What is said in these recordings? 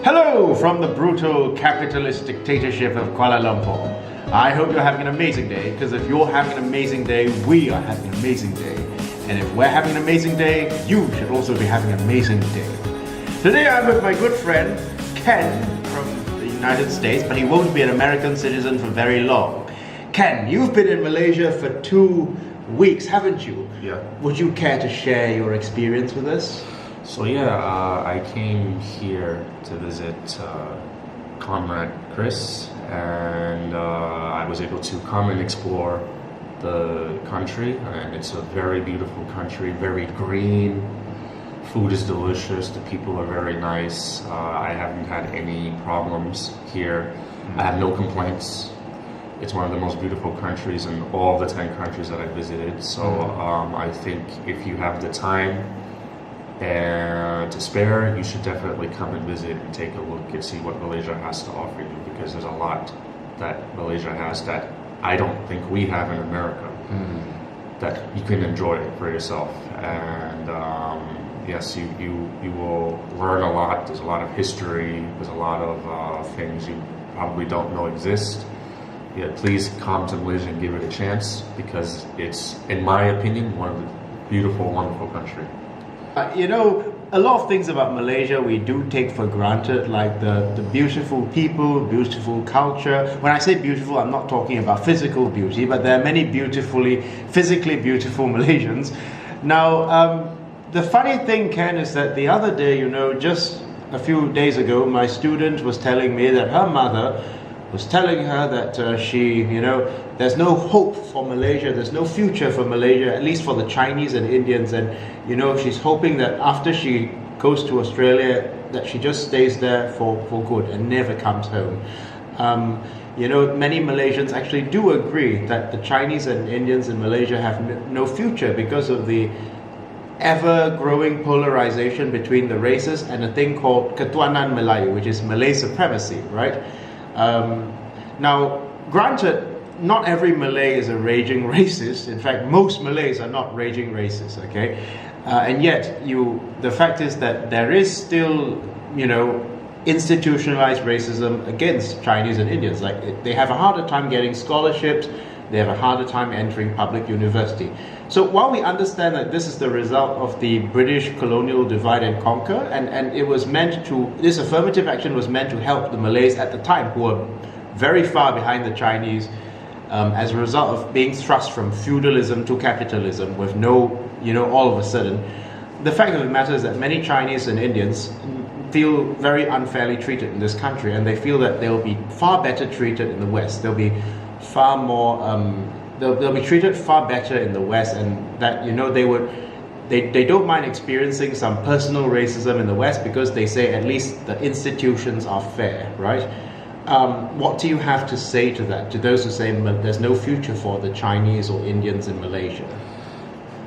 Hello from the brutal capitalist dictatorship of Kuala Lumpur. I hope you're having an amazing day, because if you're having an amazing day, we are having an amazing day. And if we're having an amazing day, you should also be having an amazing day. Today I'm with my good friend Ken from the United States, but he won't be an American citizen for very long. Ken, you've been in Malaysia for 2 weeks, haven't you? Yeah. Would you care to share your experience with us? So I came here to visit Comrade Chris, and I was able to come and explore the country, and it's a very beautiful country, very green, food is delicious, the people are very nice, I haven't had any problems here, I have no complaints. It's one of the most beautiful countries in all the 10 countries that I visited, so I think if you have the time and to spare, you should definitely come and visit and take a look and see what Malaysia has to offer you, because there's a lot that Malaysia has that I don't think we have in America that you can enjoy for yourself. And yes, you will learn a lot. There's a lot of history, there's a lot of things you probably don't know exist. Yeah, please come to Malaysia and give it a chance, because it's, in my opinion, one of the beautiful, wonderful country. A lot of things about Malaysia we do take for granted, like the beautiful people, beautiful culture. When I say beautiful, I'm not talking about physical beauty, but there are many physically beautiful Malaysians. Now, the funny thing, Ken, is that the other day, just a few days ago, my student was telling me that her mother was telling her that there's no hope for Malaysia, there's no future for Malaysia, at least for the Chinese and Indians, and she's hoping that after she goes to Australia, that she just stays there for good and never comes home. Many Malaysians actually do agree that the Chinese and Indians in Malaysia have no future because of the ever-growing polarization between the races and a thing called Ketuanan Melayu, which is Malay supremacy, right? Now, granted, not every Malay is a raging racist. In fact, most Malays are not raging racists, okay? And yet, the fact is that there is still, institutionalized racism against Chinese and Indians. Like, they have a harder time getting scholarships, they have a harder time entering public university. So while we understand that this is the result of the British colonial divide and conquer, and it was meant to, this affirmative action was meant to help the Malays at the time, who were very far behind the Chinese, as a result of being thrust from feudalism to capitalism with all of a sudden. The fact of the matter is that many Chinese and Indians feel very unfairly treated in this country, and they feel that they'll be far better treated in the West. They'll be far more, they'll be treated far better in the West, and that they don't mind experiencing some personal racism in the West, because they say at least the institutions are fair, right? What do you have to say to that, to those who say there's no future for the Chinese or Indians in Malaysia?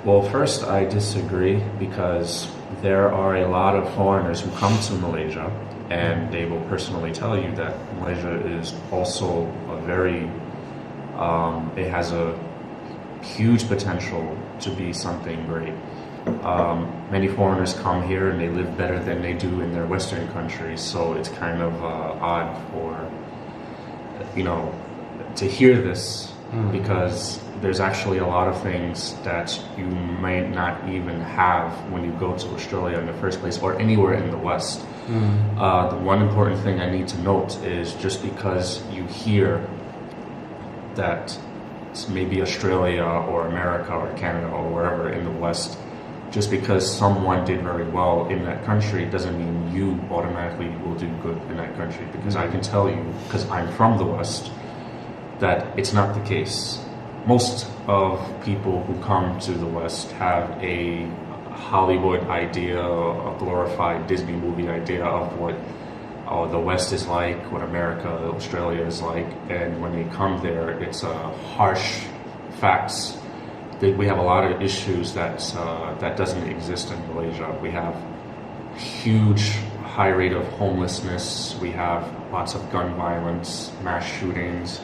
Well, first, I disagree, because there are a lot of foreigners who come to Malaysia, and they will personally tell you that Malaysia is also it has a huge potential to be something great. Many foreigners come here and they live better than they do in their Western countries, so it's kind of odd for, to hear this, because there's actually a lot of things that you may not even have when you go to Australia in the first place, or anywhere in the West. The one important thing I need to note is, just because you hear that maybe Australia or America or Canada or wherever in the West, just because someone did very well in that country doesn't mean you automatically will do good in that country. Because I can tell you, because I'm from the West, that it's not the case. Most of people who come to the West have a Hollywood idea, a glorified Disney movie idea of what the West is like, what America, Australia is like, and when they come there, it's harsh facts. We have a lot of issues that doesn't exist in Malaysia. We have huge high rate of homelessness, we have lots of gun violence, mass shootings,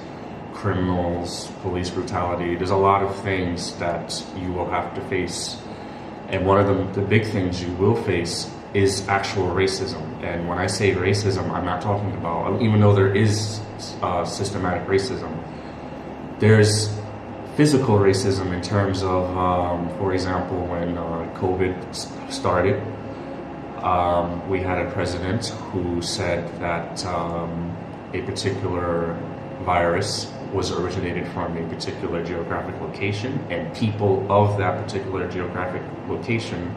criminals, police brutality. There's a lot of things that you will have to face. And one of the big things you will face is actual racism. And when I say racism, I'm not talking about, even though there is systematic racism, there's physical racism in terms of, for example, when COVID started, we had a president who said that a particular virus was originated from a particular geographic location, and people of that particular geographic location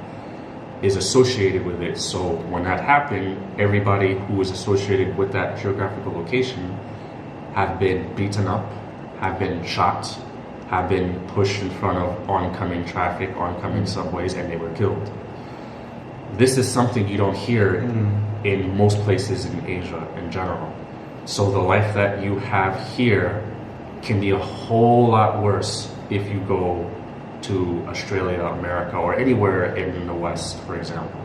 is associated with it. So when that happened, everybody who was associated with that geographical location have been beaten up, have been shot, have been pushed in front of oncoming traffic, oncoming subways, and they were killed. This is something you don't hear in most places in Asia in general. So the life that you have here can be a whole lot worse if you go to Australia, America, or anywhere in the West, for example.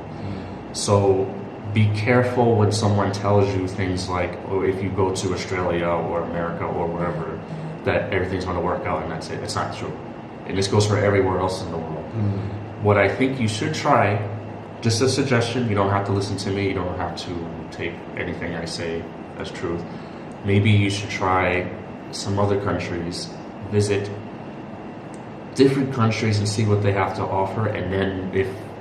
So be careful when someone tells you things like, oh, if you go to Australia or America or wherever, that everything's going to work out and that's it. It's not true. And this goes for everywhere else in the world. What I think you should try, just a suggestion, you don't have to listen to me, you don't have to take anything I say as truth. Maybe you should try some other countries, visit different countries and see what they have to offer, and then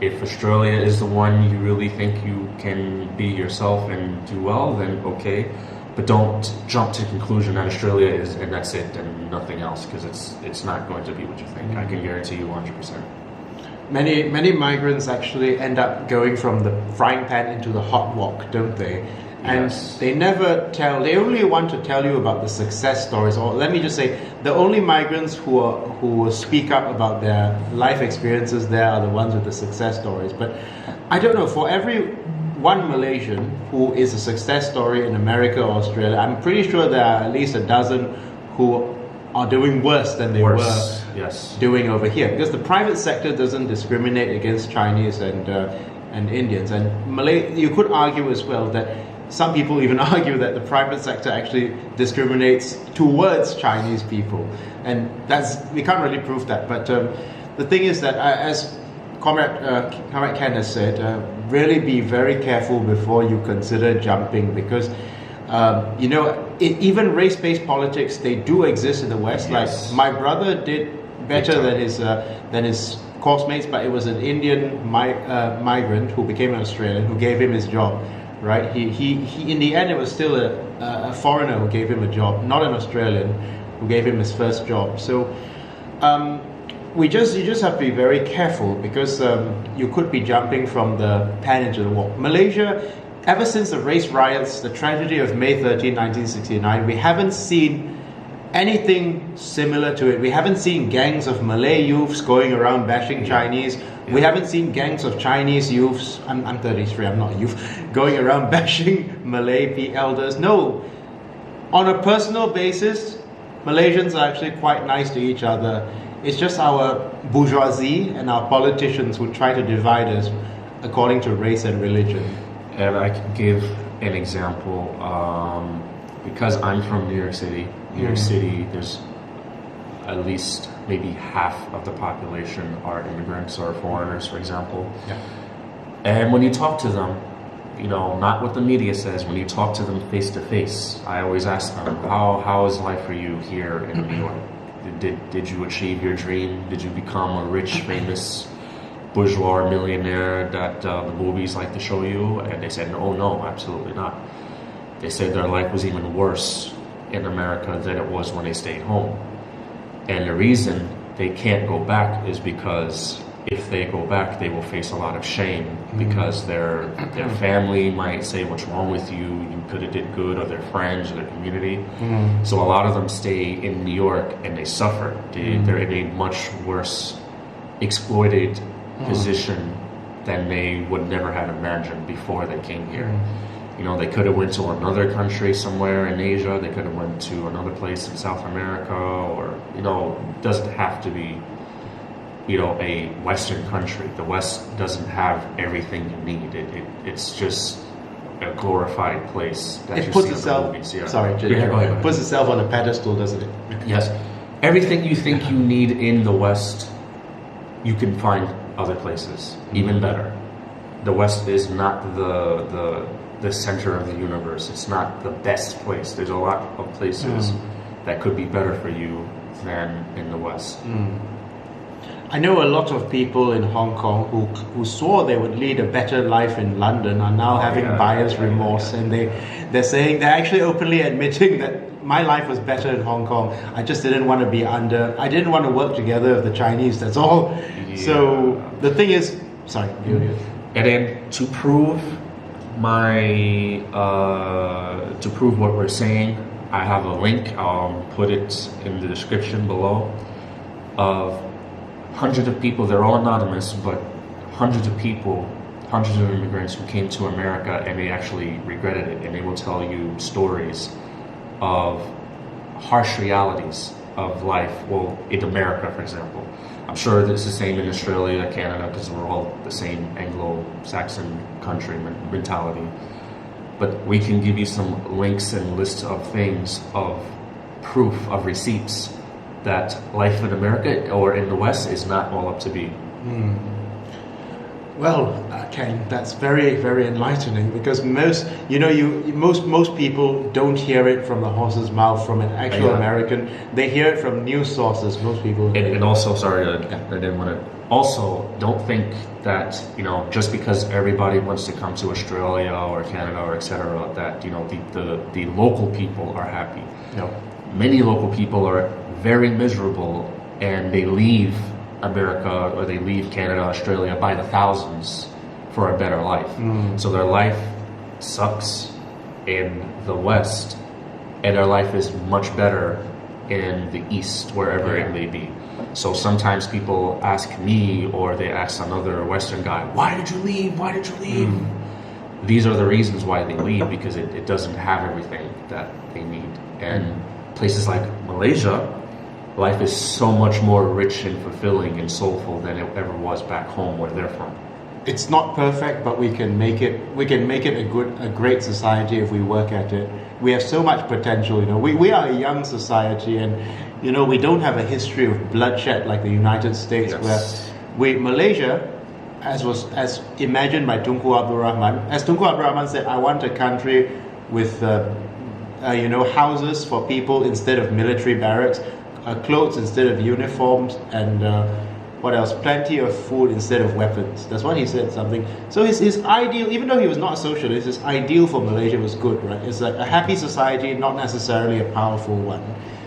if Australia is the one you really think you can be yourself and do well, then okay. But don't jump to the conclusion that Australia is and that's it and nothing else, because it's not going to be what you think. I can guarantee you 100%. Many migrants actually end up going from the frying pan into the hot wok, don't they? And Yes. they only want to tell you about the success stories, or let me just say, the only migrants who speak up about their life experiences there are the ones with the success stories. But I don't know, for every one Malaysian who is a success story in America or Australia, I'm pretty sure there are at least a dozen who are doing worse than they were doing over here. Because the private sector doesn't discriminate against Chinese and Indians. And you could argue as well that some people even argue that the private sector actually discriminates towards Chinese people, and we can't really prove that. But the thing is that, as Comrade Ken has said, really be very careful before you consider jumping, because even race-based politics, they do exist in the West. Yes. Like my brother did better than his course mates, but it was an Indian migrant who became an Australian who gave him his job. Right? He in the end, it was still a foreigner who gave him a job, not an Australian who gave him his first job. So you just have to be very careful, because you could be jumping from the pan into the wok. Malaysia, ever since the race riots, the tragedy of May 13, 1969, we haven't seen anything similar to it. We haven't seen gangs of Malay youths going around bashing Chinese. We haven't seen gangs of Chinese youths, I'm 33, I'm not a youth, going around bashing Malay elders. No. On a personal basis, Malaysians are actually quite nice to each other. It's just our bourgeoisie and our politicians who try to divide us according to race and religion. And I can give an example, because I'm from New York City. New York City, there's at least maybe half of the population are immigrants or foreigners, for example. Yeah. And when you talk to them, not what the media says, when you talk to them face to face, I always ask them, how is life for you here in New York? Did you achieve your dream? Did you become a rich, famous bourgeois millionaire that the movies like to show you? And they said, no, absolutely not. They said their life was even worse in America than it was when they stayed home. And the reason they can't go back is because if they go back, they will face a lot of shame, because their family might say, what's wrong with you? You could have did good, or their friends or their community. So a lot of them stay in New York and they suffer. They're in a much worse exploited position than they would never have imagined before they came here. They could have went to another country somewhere in Asia. They could have went to another place in South America, or it doesn't have to be, a Western country. The West doesn't have everything you need. It's just a glorified place that It you puts see itself. in the movies. Yeah. Sorry, Jay, Yeah, go ahead. it puts itself on a pedestal, doesn't it? Yes, everything you think you need in the West, you can find other places, even better. the West is not the center of the universe. It's not the best place. There's a lot of places that could be better for you than in the West. I know a lot of people in Hong Kong who swore they would lead a better life in London are now having buyer's remorse, and they're actually openly admitting that my life was better in Hong Kong. I just didn't want to be I didn't want to work together with the Chinese, that's all. Yeah. So the thing is, sorry, and then to prove what we're saying, I have a link, I'll put it in the description below, of hundreds of people, they're all anonymous, but hundreds of people, hundreds of immigrants who came to America and they actually regretted it, and they will tell you stories of harsh realities of life, well, in America, for example. I'm sure it's the same in Australia, Canada, because we're all the same Anglo-Saxon country mentality. But we can give you some links and lists of things, of proof, of receipts, that life in America or in the West is not all up to be. Well, Ken, that's very, very enlightening, because most people don't hear it from the horse's mouth from an actual American. They hear it from news sources. Most people. And also, sorry, I didn't want to. Also, don't think that just because everybody wants to come to Australia or Canada or etc. that the local people are happy. No. Many local people are very miserable, and they leave America or they leave Canada, Australia by the thousands for a better life. So their life sucks in the West, and their life is much better in the East, wherever it may be. So sometimes people ask me, or they ask another Western guy, why did you leave? Why did you leave? These are the reasons why they leave, because it doesn't have everything that they need. And places like Malaysia, life is so much more rich and fulfilling and soulful than it ever was back home where they're from. It's not perfect, but we can make it. We can make it a great society if we work at it. We have so much potential. We are a young society, and we don't have a history of bloodshed like the United States, where Malaysia, as imagined by Tunku Abdul Rahman, as Tunku Abdul Rahman said, I want a country with houses for people instead of military barracks, clothes instead of uniforms, and what else? Plenty of food instead of weapons. That's what he said, something. So his ideal, even though he was not a socialist, his ideal for Malaysia was good, right? It's like a happy society, not necessarily a powerful one.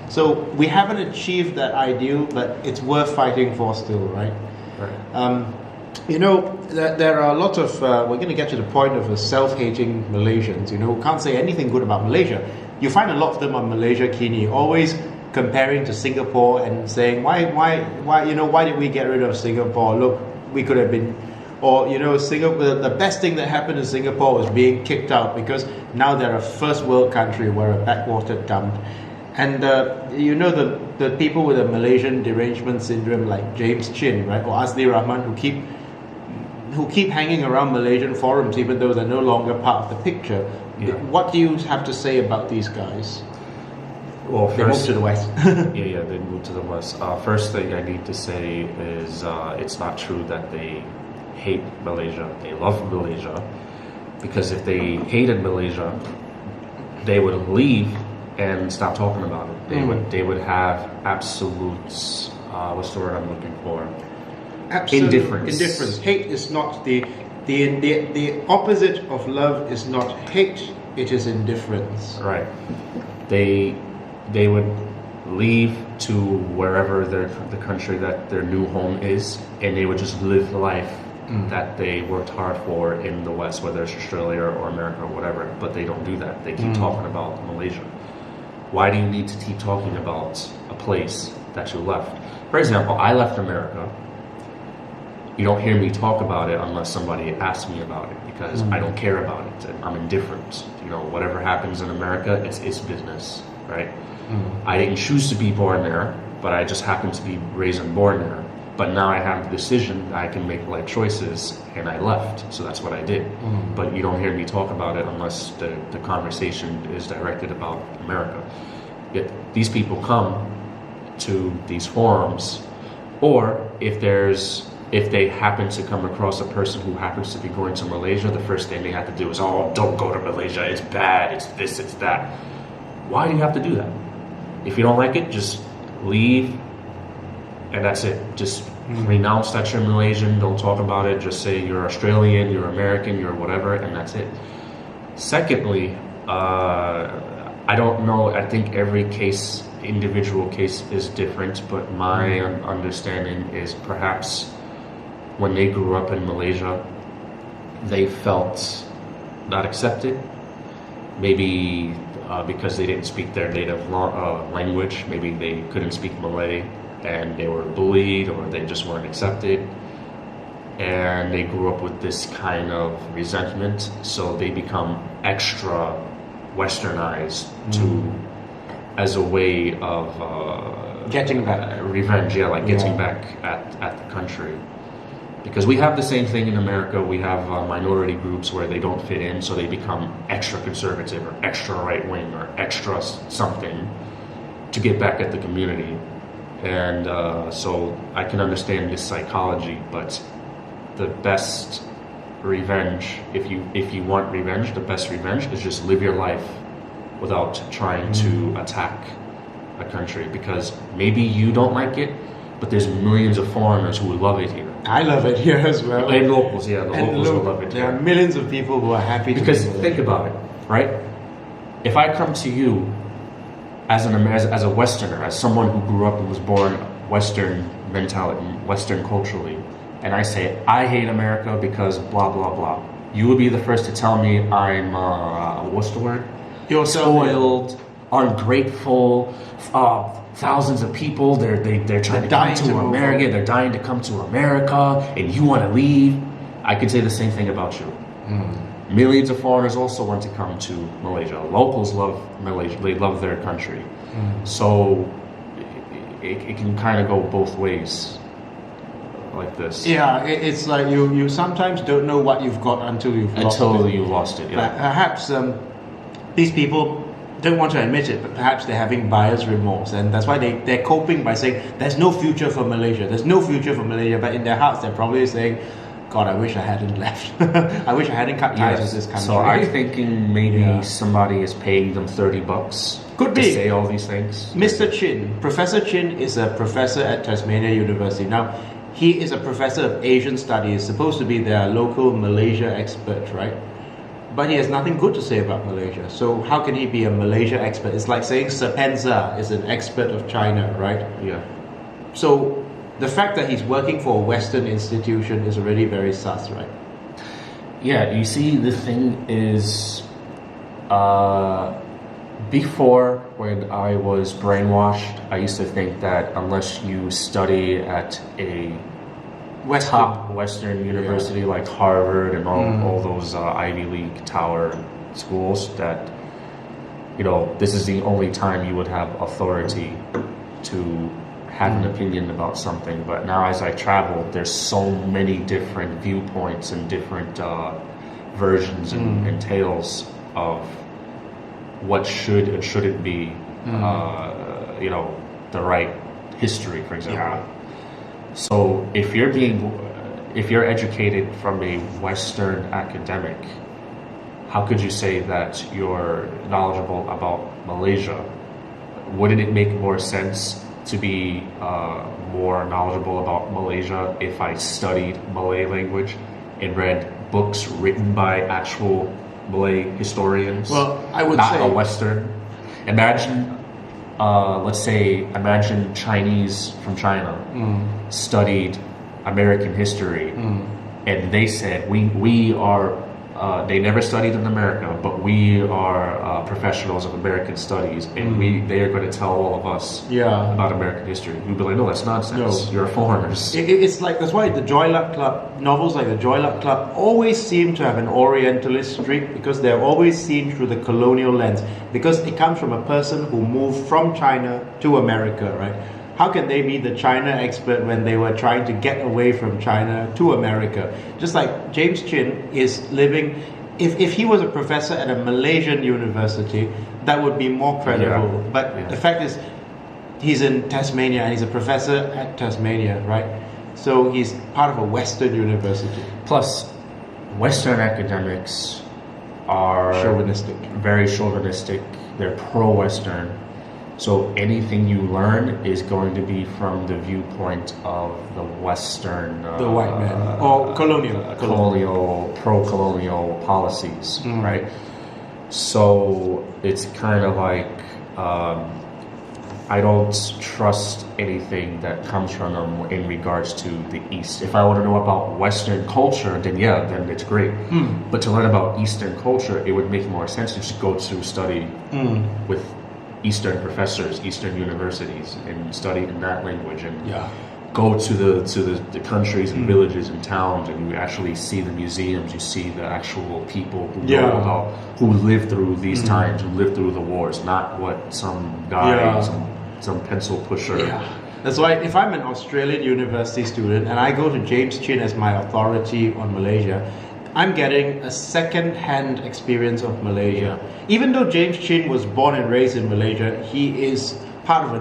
So we haven't achieved that ideal, but it's worth fighting for still, right? There are a lot of, we're going to get to the point of self-hating Malaysians, who can't say anything good about Malaysia. You find a lot of them on Malaysiakini, always comparing to Singapore and saying, why did we get rid of Singapore? Look, we could have been, or Singapore. The best thing that happened in Singapore was being kicked out, because now they're a first world country, we're a backwater dump. And the people with a Malaysian derangement syndrome like James Chin, right, or Azly Rahman, who keep hanging around Malaysian forums even though they're no longer part of the picture. What do you have to say about these guys? Well, they moved to the West. They moved to the West. First thing I need to say is it's not true that they hate Malaysia. They love Malaysia, because if they hated Malaysia, they would leave and stop talking about it. They would have absolute what's the word I'm looking for? Indifference. Hate is not the opposite of love is not hate, it is indifference. Right. They would leave to wherever the country that their new home is, and they would just live the life that they worked hard for in the West, whether it's Australia or America or whatever. But they don't do that. They keep talking about Malaysia. Why do you need to keep talking about a place that you left? For example, I left America. You don't hear me talk about it unless somebody asks me about it, because I don't care about it. I'm indifferent. Whatever happens in America, it's business, right? I didn't choose to be born there, but I just happened to be raised and born there. But now I have the decision, I can make life choices, and I left. So that's what I did. But you don't hear me talk about it unless the conversation is directed about America. Yet these people come to these forums, or if if they happen to come across a person who happens to be going to Malaysia, the first thing they have to do is, oh, don't go to Malaysia, it's bad, it's this, it's that. Why do you have to do that? If you don't like it, just leave, and that's it. Just renounce that you're Malaysian, don't talk about it, just say you're Australian, you're American, you're whatever, and that's it. Secondly, I don't know, I think every case, individual case is different, but my understanding is perhaps when they grew up in Malaysia, they felt not accepted. Maybe because they didn't speak their native language, maybe they couldn't speak Malay and they were bullied, or they just weren't accepted. And they grew up with this kind of resentment, so they become extra westernized as a way of Getting back. revenge, getting back at the country. Because we have the same thing in America. We have minority groups where they don't fit in, so they become extra conservative or extra right-wing or extra something to get back at the community. And so I can understand this psychology, but the best revenge, if you want revenge, the best revenge is just live your life without trying to attack a country, because maybe you don't like it, but there's millions of foreigners who love it here. I love it here as well. And locals, locals will love it There here. are millions of people who are happy to Because be there. think about it, right? If I come to you as a Westerner, as someone who grew up and was born Western mentality, Western culturally, and I say, I hate America because blah, blah, blah, you would be the first to tell me I'm, what's the word? You're Spoiled, ungrateful, thousands of people, they're trying to come to America, they're dying to come to America, and you want to leave. I could say the same thing about you. Millions of foreigners also want to come to Malaysia. Locals love Malaysia, they love their country. So it can kind of go both ways like this. Yeah, it's like you sometimes don't know what you've got until you've lost it. Until you've lost it, yeah. Perhaps these people don't want to admit it, but perhaps they're having buyer's remorse, and that's why they're coping by saying there's no future for Malaysia, there's no future for Malaysia, but in their hearts they're probably saying, God, I wish I hadn't left. I wish I hadn't cut ties with this country. So I'm thinking maybe somebody is paying them $30 Could to be. say all these things. Mr. Chin, Professor Chin is a professor at Tasmania University. Now, he is a professor of Asian studies, supposed to be their local Malaysia expert, right? But he has nothing good to say about Malaysia. So how can he be a Malaysia expert? It's like saying Sapenza is an expert of China, right? Yeah. So the fact that he's working for a Western institution is already very sus, right? Yeah, you see, the thing is, before, when I was brainwashed, I used to think that unless you study at a top Western university like Harvard and all those Ivy League tower schools, that, you know, this is the only time you would have authority to have an opinion about something. But now as I travel, there's so many different viewpoints and different versions and tales of what should and shouldn't be, you know, the right history, for example. Yeah. So if you're educated from a Western academic, how could you say that you're knowledgeable about Malaysia? Wouldn't it make more sense to be more knowledgeable about Malaysia if I studied Malay language and read books written by actual Malay historians? Well, I would not say a Western. Imagine, imagine Chinese from China studied American history, and they said we are. They never studied in America, but we are professionals of American studies, and they are going to tell all of us about American history. You'd be like, no, that's nonsense. No. You're foreigners. It's like, that's why the Joy Luck Club, novels like the Joy Luck Club always seem to have an Orientalist streak, because they're always seen through the colonial lens, because it comes from a person who moved from China to America, right? How can they be the China expert when they were trying to get away from China to America? Just like James Chin is living, if he was a professor at a Malaysian university, that would be more credible. Yeah. But the fact is, he's in Tasmania and he's a professor at Tasmania, right? So he's part of a Western university. Plus, Western academics are Chauvinistic. very chauvinistic. They're pro-Western. So anything you learn is going to be from the viewpoint of the Western, The white man. Or colonial. pro-colonial policies, right? So it's kind of like I don't trust anything that comes from them in regards to the East. If I want to know about Western culture, then it's great. But to learn about Eastern culture, it would make more sense to just go to study with Eastern professors, Eastern universities, and study in that language, and go to the countries and villages and towns, and you actually see the museums, you see the actual people who know about, who lived through these times, who lived through the wars, not what some guy, some pencil pusher. That's why if I'm an Australian university student and I go to James Chin as my authority on Malaysia, I'm getting a second-hand experience of Malaysia. Even though James Chin was born and raised in Malaysia, he is part of a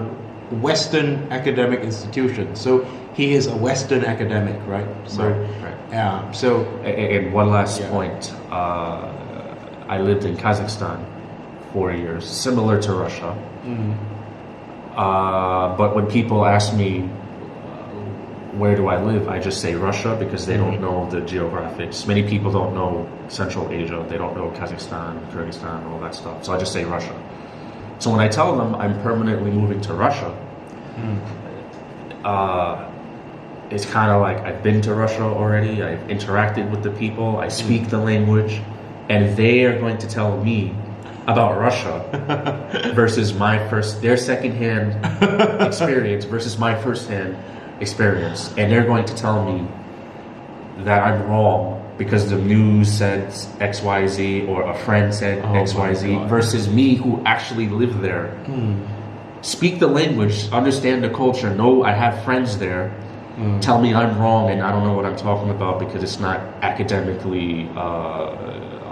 Western academic institution. So he is a Western academic, right? So, right. Yeah. So, and one last point. I lived in Kazakhstan 4 years, similar to Russia. But when people ask me, where do I live? I just say Russia because they don't know the geographics. Many people don't know Central Asia. They don't know Kazakhstan, Kyrgyzstan, all that stuff. So I just say Russia. So when I tell them I'm permanently moving to Russia, it's kind of like I've been to Russia already. I've interacted with the people. I speak the language. And they are going to tell me about Russia versus their secondhand experience versus my firsthand experience, and they're going to tell me that I'm wrong because the news said XYZ or a friend said XYZ versus me who actually lived there, speak the language, understand the culture, know I have friends there, tell me I'm wrong and I don't know what I'm talking about because it's not academically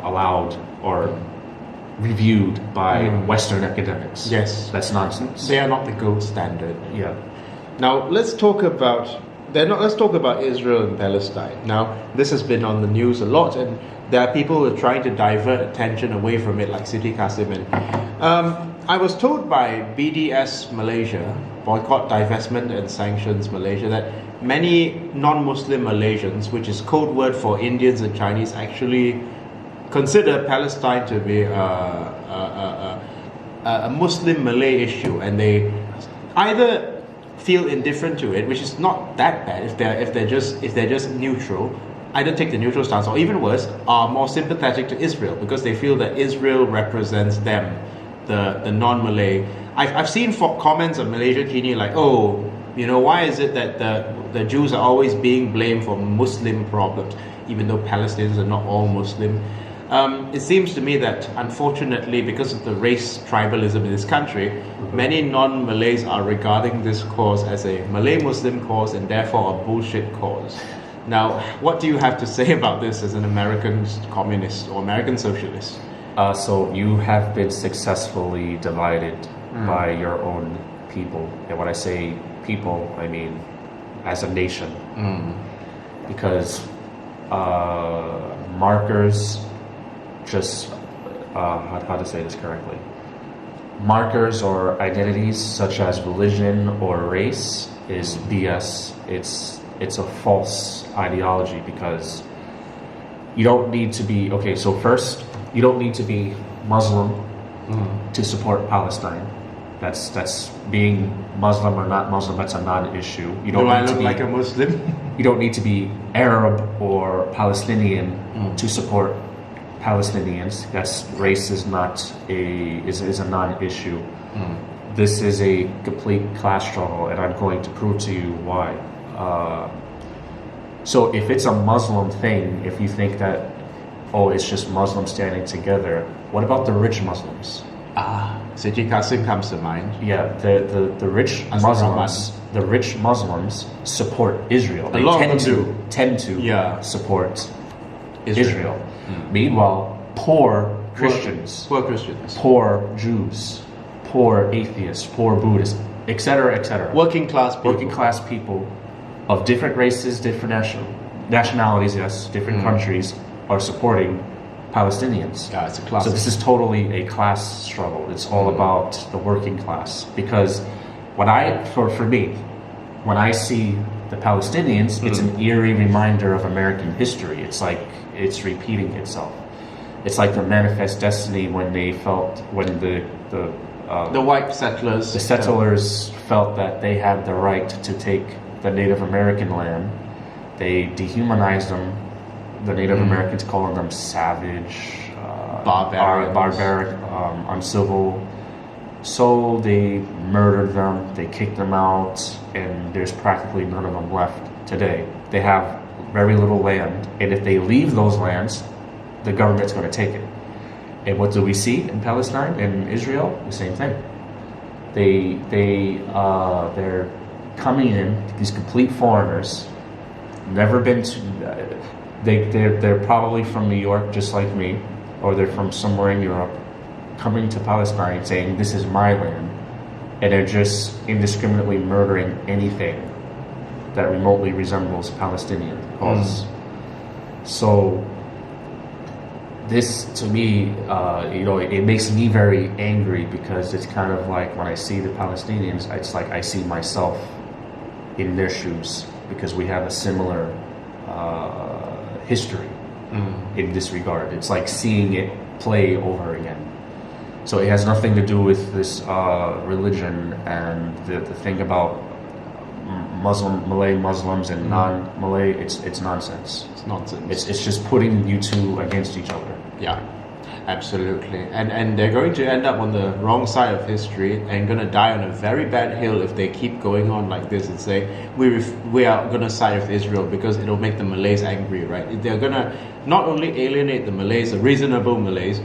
allowed or reviewed by Western academics. Yes. That's nonsense. They are not the gold standard. Yeah. Now let's talk about Israel and Palestine. Now this has been on the news a lot, and there are people who are trying to divert attention away from it, like Siti Kasim. And I was told by BDS Malaysia, Boycott, Divestment and Sanctions Malaysia, that many non-Muslim Malaysians, which is code word for Indians and Chinese, actually consider Palestine to be a Muslim Malay issue, and they either feel indifferent to it, which is not that bad if they're just neutral, either take the neutral stance, or even worse, are more sympathetic to Israel because they feel that Israel represents them, the non-Malay. I've seen comments of Malaysiakini like, why is it that the Jews are always being blamed for Muslim problems, even though Palestinians are not all Muslim. It seems to me that, unfortunately, because of the race tribalism in this country, many non-Malays are regarding this cause as a Malay-Muslim cause and therefore a bullshit cause. Now, what do you have to say about this as an American communist or American socialist? So you have been successfully divided by your own people. And when I say people, I mean as a nation. Because markers... how to say this correctly? Markers or identities such as religion or race is BS. It's a false ideology because you don't need to be So first, you don't need to be Muslim to support Palestine. That's being Muslim or not Muslim. That's a non-issue. You don't. Do I look like a Muslim? You don't need to be Arab or Palestinian to support Palestinians. Race is not is a non-issue. This is a complete class struggle, and I'm going to prove to you why. So if it's a Muslim thing, if you think that it's just Muslims standing together, what about the rich Muslims? Siti Kasim comes to mind. Yeah, the rich Muslims. The rich Muslims support Israel. They tend to support Israel. Meanwhile, poor Christians, poor Jews, poor atheists, poor Buddhists, etc., working class people of different races, different nationalities, yes, different countries are supporting Palestinians. Yeah, it's a class. So this is totally a class struggle. It's all about the working class. Because for me, when I see the Palestinians, it's an eerie reminder of American history. It's like it's repeating itself. It's like the manifest destiny when the white settlers, the settlers felt that they had the right to take the Native American land. They dehumanized them, the Native Americans, calling them savage, barbaric, uncivil. So they murdered them, they kicked them out, and there's practically none of them left today. They have very little land, and if they leave those lands, the government's going to take it. And what do we see in Palestine and Israel? The same thing. They're coming in, these complete foreigners, never been to. They're probably from New York, just like me, or they're from somewhere in Europe, coming to Palestine saying, "This is my land," and they're just indiscriminately murdering anything that remotely resembles Palestinian cause. So this, to me, it makes me very angry, because it's kind of like when I see the Palestinians, it's like I see myself in their shoes, because we have a similar history in this regard. It's like seeing it play over again. So it has nothing to do with this religion and the thing about Malay Muslims and non-Malay. It's nonsense. It's nonsense. It's just putting you two against each other. Yeah, absolutely. And they're going to end up on the wrong side of history and going to die on a very bad hill if they keep going on like this and say, we are going to side with Israel because it'll make the Malays angry, right? They're going to not only alienate the Malays, the reasonable Malays,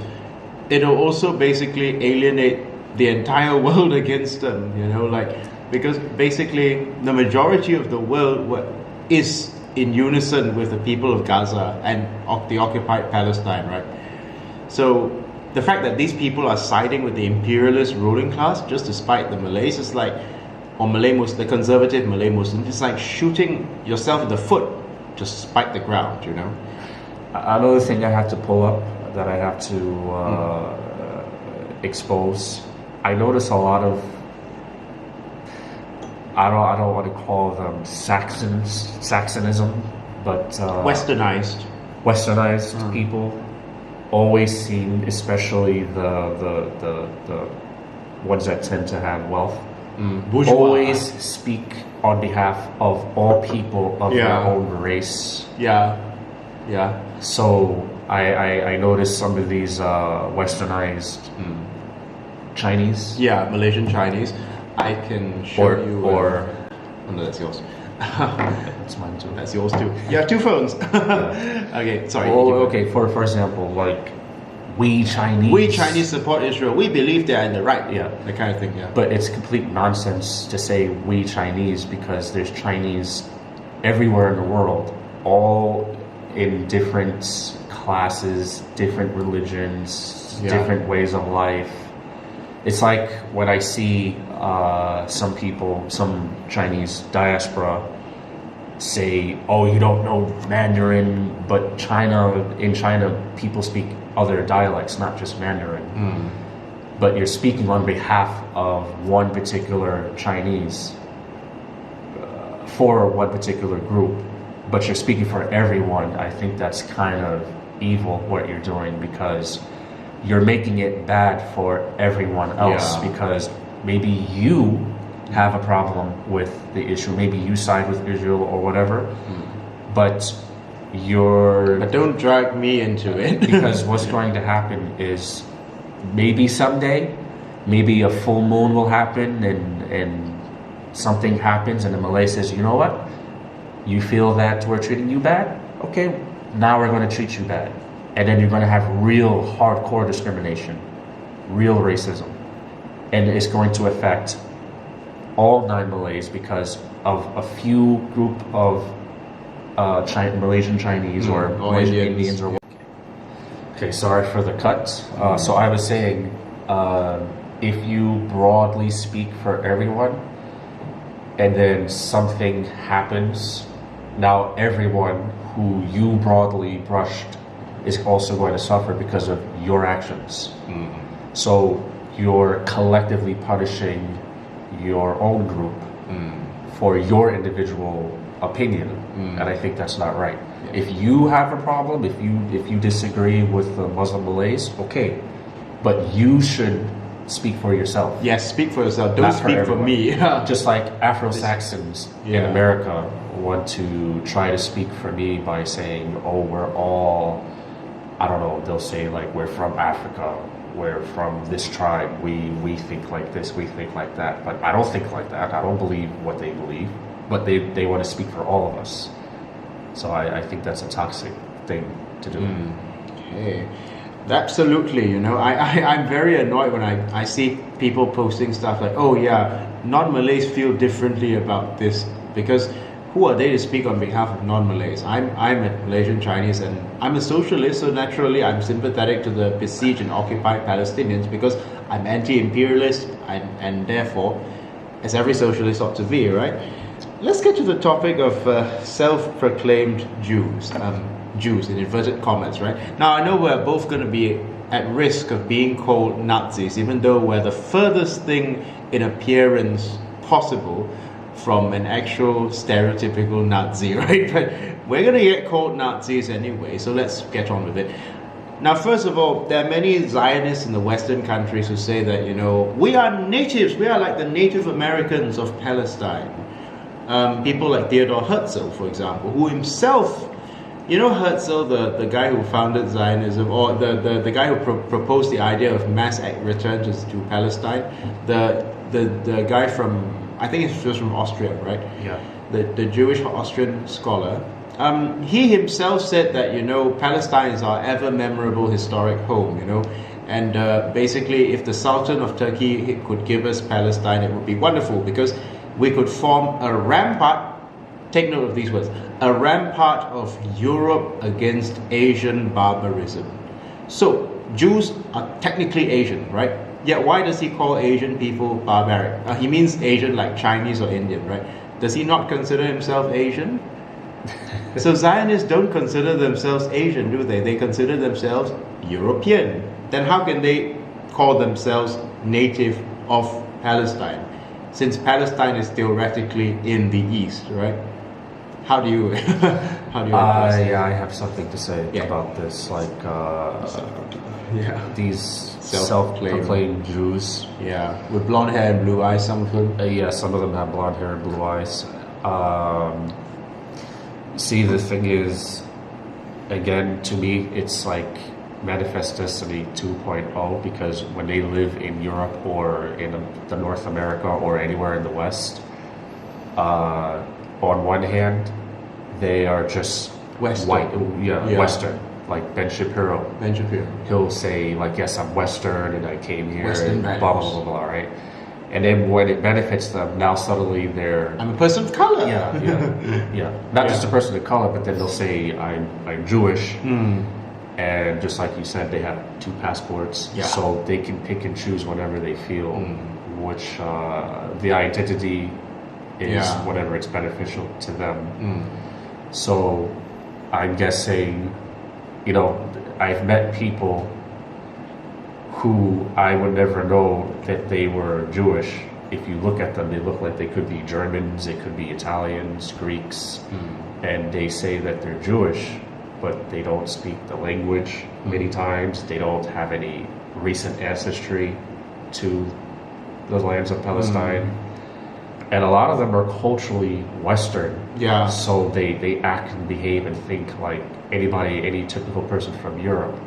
it'll also basically alienate the entire world against them, because basically the majority of the world is in unison with the people of Gaza and the occupied Palestine, right? So the fact that these people are siding with the imperialist ruling class just to spite the Malays is like, or the conservative Malay Muslims, it's like shooting yourself in the foot just to spite the ground, Another thing I have to pull up, that I have to expose, I notice a lot of, I don't want to call them Saxonism, but westernized people always seem, especially the ones that tend to have wealth, always speak on behalf of all people of their own race. Yeah. So I noticed some of these westernized Chinese. Yeah, Malaysian Chinese. I can show you. Oh, no, that's yours. That's mine too. That's yours too. You have two phones. Okay, sorry. Okay. For example, like we Chinese support Israel. We believe they're in the right. Yeah, that kind of thing. Yeah. But it's complete nonsense to say we Chinese, because there's Chinese everywhere in the world, all in different classes, different religions, different ways of life. It's like when I see some Chinese diaspora say, "Oh, you don't know Mandarin," but in China, people speak other dialects, not just Mandarin. But you're speaking on behalf of one particular Chinese for one particular group, but you're speaking for everyone. I think that's kind of evil what you're doing, because you're making it bad for everyone else, because maybe you have a problem with the issue, maybe you side with Israel or whatever, but don't drag me into it. Because what's going to happen is maybe someday, maybe a full moon will happen and something happens and the Malay says, "You know what? You feel that we're treating you bad? Okay, now we're going to treat you bad." And then you're going to have real hardcore discrimination, real racism. And it's going to affect all non-Malays because of a few group of Malaysian Chinese or Malaysian Indians. Okay, sorry for the cut. So I was saying, if you broadly speak for everyone, and then something happens. Now everyone who you broadly brushed is also going to suffer because of your actions. So you're collectively punishing your own group for your individual opinion, and I think that's not right. If you have a problem, if you disagree with the Muslim Malays, okay, but you should speak for yourself. Yes, speak for yourself. Don't Not speak for me. Just like Afro-Saxons in America want to try to speak for me by saying, oh, we're all, I don't know, they'll say like, we're from Africa, we're from this tribe, we think like this, we think like that. But I don't think like that. I don't believe what they believe. But they want to speak for all of us. So I think that's a toxic thing to do. Okay. Absolutely, you know, I'm very annoyed when I see people posting stuff like, oh yeah, non-Malays feel differently about this, because who are they to speak on behalf of non-Malays? I'm a Malaysian Chinese, and I'm a socialist, so naturally I'm sympathetic to the besieged and occupied Palestinians because I'm anti-imperialist, and therefore, as every socialist ought to be, right? Let's get to the topic of self-proclaimed Jews. Jews in inverted commas, right? Now I know we're both going to be at risk of being called Nazis, even though we're the furthest thing in appearance possible from an actual stereotypical Nazi, right? But we're going to get called Nazis anyway, so let's get on with it. Now, first of all, there are many Zionists in the Western countries who say that, you know, we are natives, we are like the Native Americans of Palestine. People like Theodor Herzl, for example, who himself, you know, Herzl, the guy who founded Zionism, or the guy who proposed the idea of mass return to Palestine, the guy from, I think he was from Austria, right? Yeah. The Jewish Austrian scholar. He himself said that, you know, Palestine is our ever memorable historic home, you know, and basically if the Sultan of Turkey could give us Palestine, it would be wonderful because we could form a rampart. Take note of these words: a rampart of Europe against Asian barbarism. So, Jews are technically Asian, right? Yet why does he call Asian people barbaric? He means Asian like Chinese or Indian, right? Does he not consider himself Asian? So Zionists don't consider themselves Asian, do they? They consider themselves European. Then how can they call themselves native of Palestine? Since Palestine is theoretically in the east, right? How do you address it? I have something to say about this. Like these self-proclaimed Jews. Yeah, with blonde hair and blue eyes, some of them. Yeah, some of them have blonde hair and blue eyes. See, the thing is, again, to me, it's like Manifest Destiny 2.0, because when they live in Europe or in the North America or anywhere in the West, on one hand, they are just Western. white, Western, like Ben Shapiro. Ben Shapiro. He'll say, like, yes, I'm Western and I came here, Western and blah, blah, blah, blah, right? And then when it benefits them, now suddenly they're... I'm a person of color. Yeah. Not just a person of color, but then they'll say, I'm Jewish. And just like you said, they have 2 passports. Yeah. So they can pick and choose whenever they feel which the identity is whatever it's beneficial to them. So I'm guessing, you know, I've met people who I would never know that they were Jewish. If you look at them, they look like they could be Germans, they could be Italians, Greeks, and they say that they're Jewish, but they don't speak the language many times. They don't have any recent ancestry to the lands of Palestine. And a lot of them are culturally Western. Yeah. So they act and behave and think like any typical person from Europe.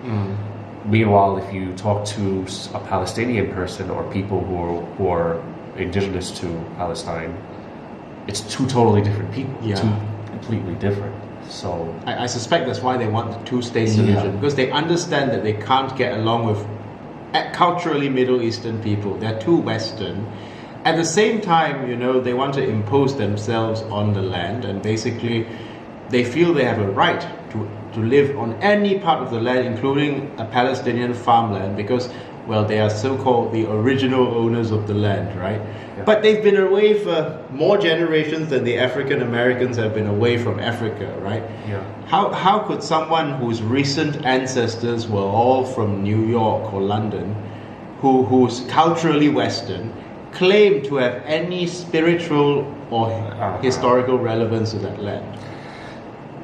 Meanwhile, if you talk to a Palestinian person or people who are indigenous to Palestine, it's 2 totally different people. Yeah. 2 completely different. So I suspect that's why they want the 2-state solution, because they understand that they can't get along with culturally Middle Eastern people. They're too Western. At the same time, you know, they want to impose themselves on the land, and basically they feel they have a right to live on any part of the land, including a Palestinian farmland, because well, they are so-called the original owners of the land, right? Yeah. But they've been away for more generations than the African Americans have been away from Africa, right? Yeah. How could someone whose recent ancestors were all from New York or London, who's culturally Western, claim to have any spiritual or historical relevance to that land?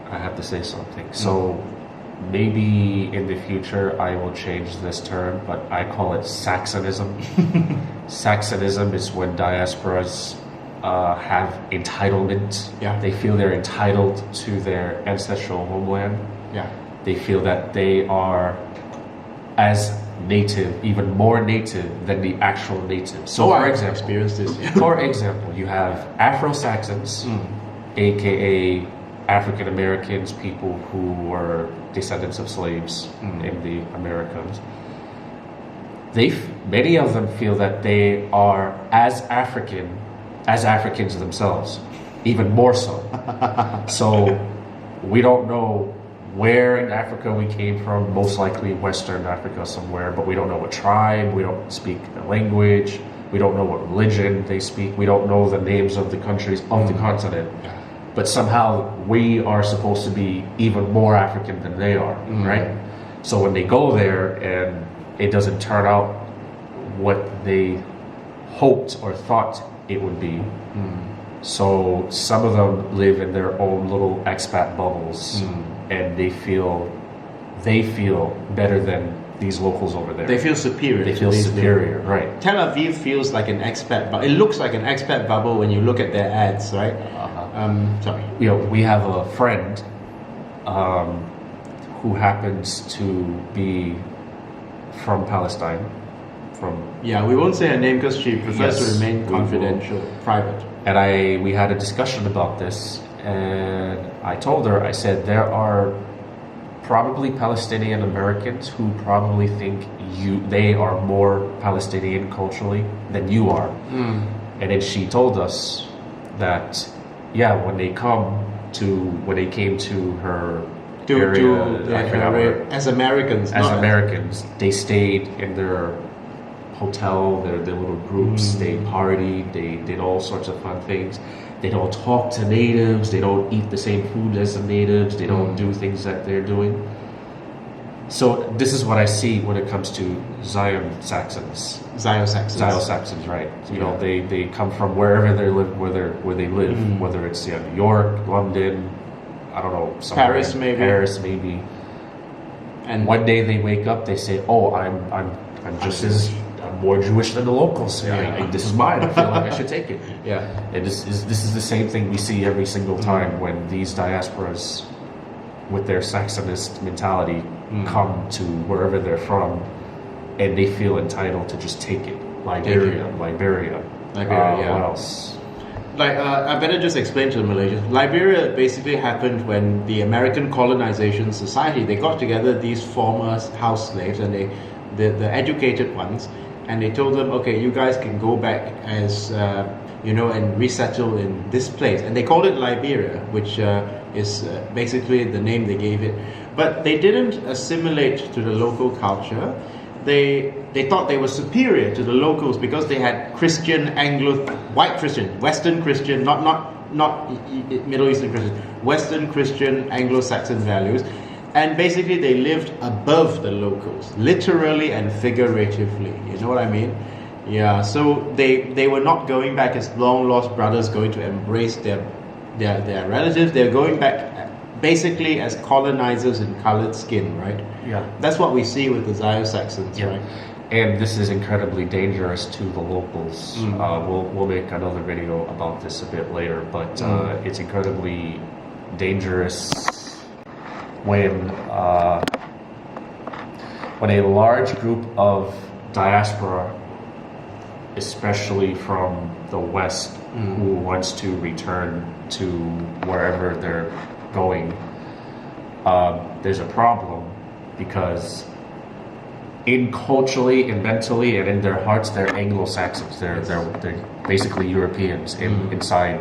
I have to say something. So maybe in the future I will change this term, but I call it Saxonism. Saxonism is when diasporas have entitlement. Yeah. They feel they're entitled to their ancestral homeland. Yeah. They feel that they are as native, even more native than the actual native. So for example, experienced this. for example, you have Afro-Saxons, aka African Americans, people who were descendants of slaves in the Americas. Many of them feel that they are as Africans themselves, even more so. So we don't know where in Africa we came from, most likely Western Africa somewhere, but we don't know what tribe, we don't speak the language, we don't know what religion they speak, we don't know the names of the countries of the continent. But somehow we are supposed to be even more African than they are, right? So when they go there and it doesn't turn out what they hoped or thought it would be, so some of them live in their own little expat bubbles, and they feel better than these locals over there. They feel superior. They feel superior, right? Tel Aviv feels like an expat bubble. It looks like an expat bubble when you look at their ads, right? Sorry. You know, we have a friend who happens to be from Palestine. We won't say her name because she prefers to remain we will. confidential, private. And we had a discussion about this, and I told her, I said, there are probably Palestinian Americans who probably think they are more Palestinian culturally than you are. And then she told us that, when they came to her area, as Americans, they stayed in their hotel, their little groups, they partied, they did all sorts of fun things. They don't talk to natives, they don't eat the same food as the natives, they don't do things that they're doing. So this is what I see when it comes to Zio-Saxons. Zio-Saxons, right. You know, they come from wherever they live, where they live, whether it's New York, London, I don't know, somewhere Paris maybe. And one day they wake up, they say, "Oh, I'm more Jewish than the locals. This is mine. I feel like I should take it." And this is the same thing we see every single time when these diasporas, with their Saxonist mentality, come to wherever they're from, and they feel entitled to just take it. Liberia. What else? I better just explain to the Malaysians. Liberia basically happened when the American colonization society, they got together these former house slaves and the educated ones, and they told them, okay, you guys can go back as and resettle in this place, and they called it Liberia, which is basically the name they gave it. But they didn't assimilate to the local culture. They thought they were superior to the locals because they had Christian, white Christian, Western Christian, not Middle Eastern Christian, Western Christian, Anglo-Saxon values. And basically they lived above the locals, literally and figuratively. You know what I mean? Yeah, so they were not going back as long-lost brothers going to embrace their relatives. They're going back basically as colonizers in colored skin, right? Yeah. That's what we see with the Zio-Saxons, right? And this is incredibly dangerous to the locals. We'll make another video about this a bit later, but it's incredibly dangerous when a large group of diaspora, especially from the West, who wants to return to wherever they're going, there's a problem because culturally and mentally and in their hearts, they're Anglo-Saxons. They're basically Europeans inside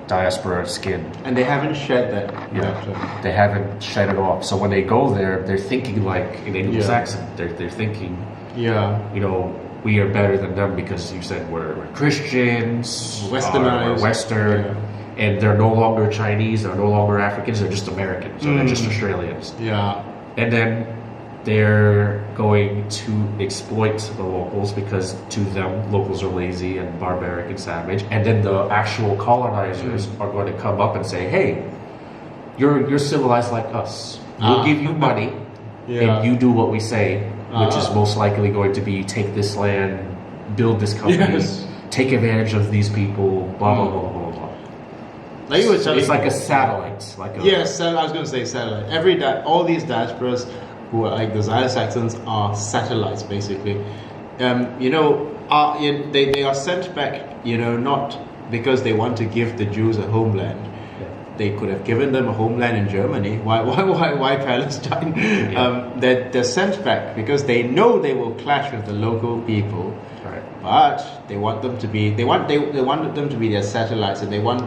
diaspora skin. And they haven't shed that. They haven't shed it off. So when they go there, they're thinking like an Anglo-Saxon. They're thinking Yeah. You know, we are better than them because you said we're Christians, Westernized. we're Western, and they're no longer Chinese, they're no longer Africans, they're just Americans, or they're just Australians. Yeah. And then they're going to exploit the locals because to them, locals are lazy and barbaric and savage. And then the actual colonizers are going to come up and say, hey, you're civilized like us. We'll give you money and you do what we say, which is most likely going to be take this land, build this company, take advantage of these people, blah, blah, blah, blah, blah. Like you were telling it's like me. a satellite. Yes, I was going to say satellite. All these diasporas who are like the Ziosaxons are satellites, basically. You know, they are sent back, you know, not because they want to give the Jews a homeland. They could have given them a homeland in Germany. Why Palestine? They're sent back because they know they will clash with the local people. Right. But they want them to be. They want them to be their satellites, and they want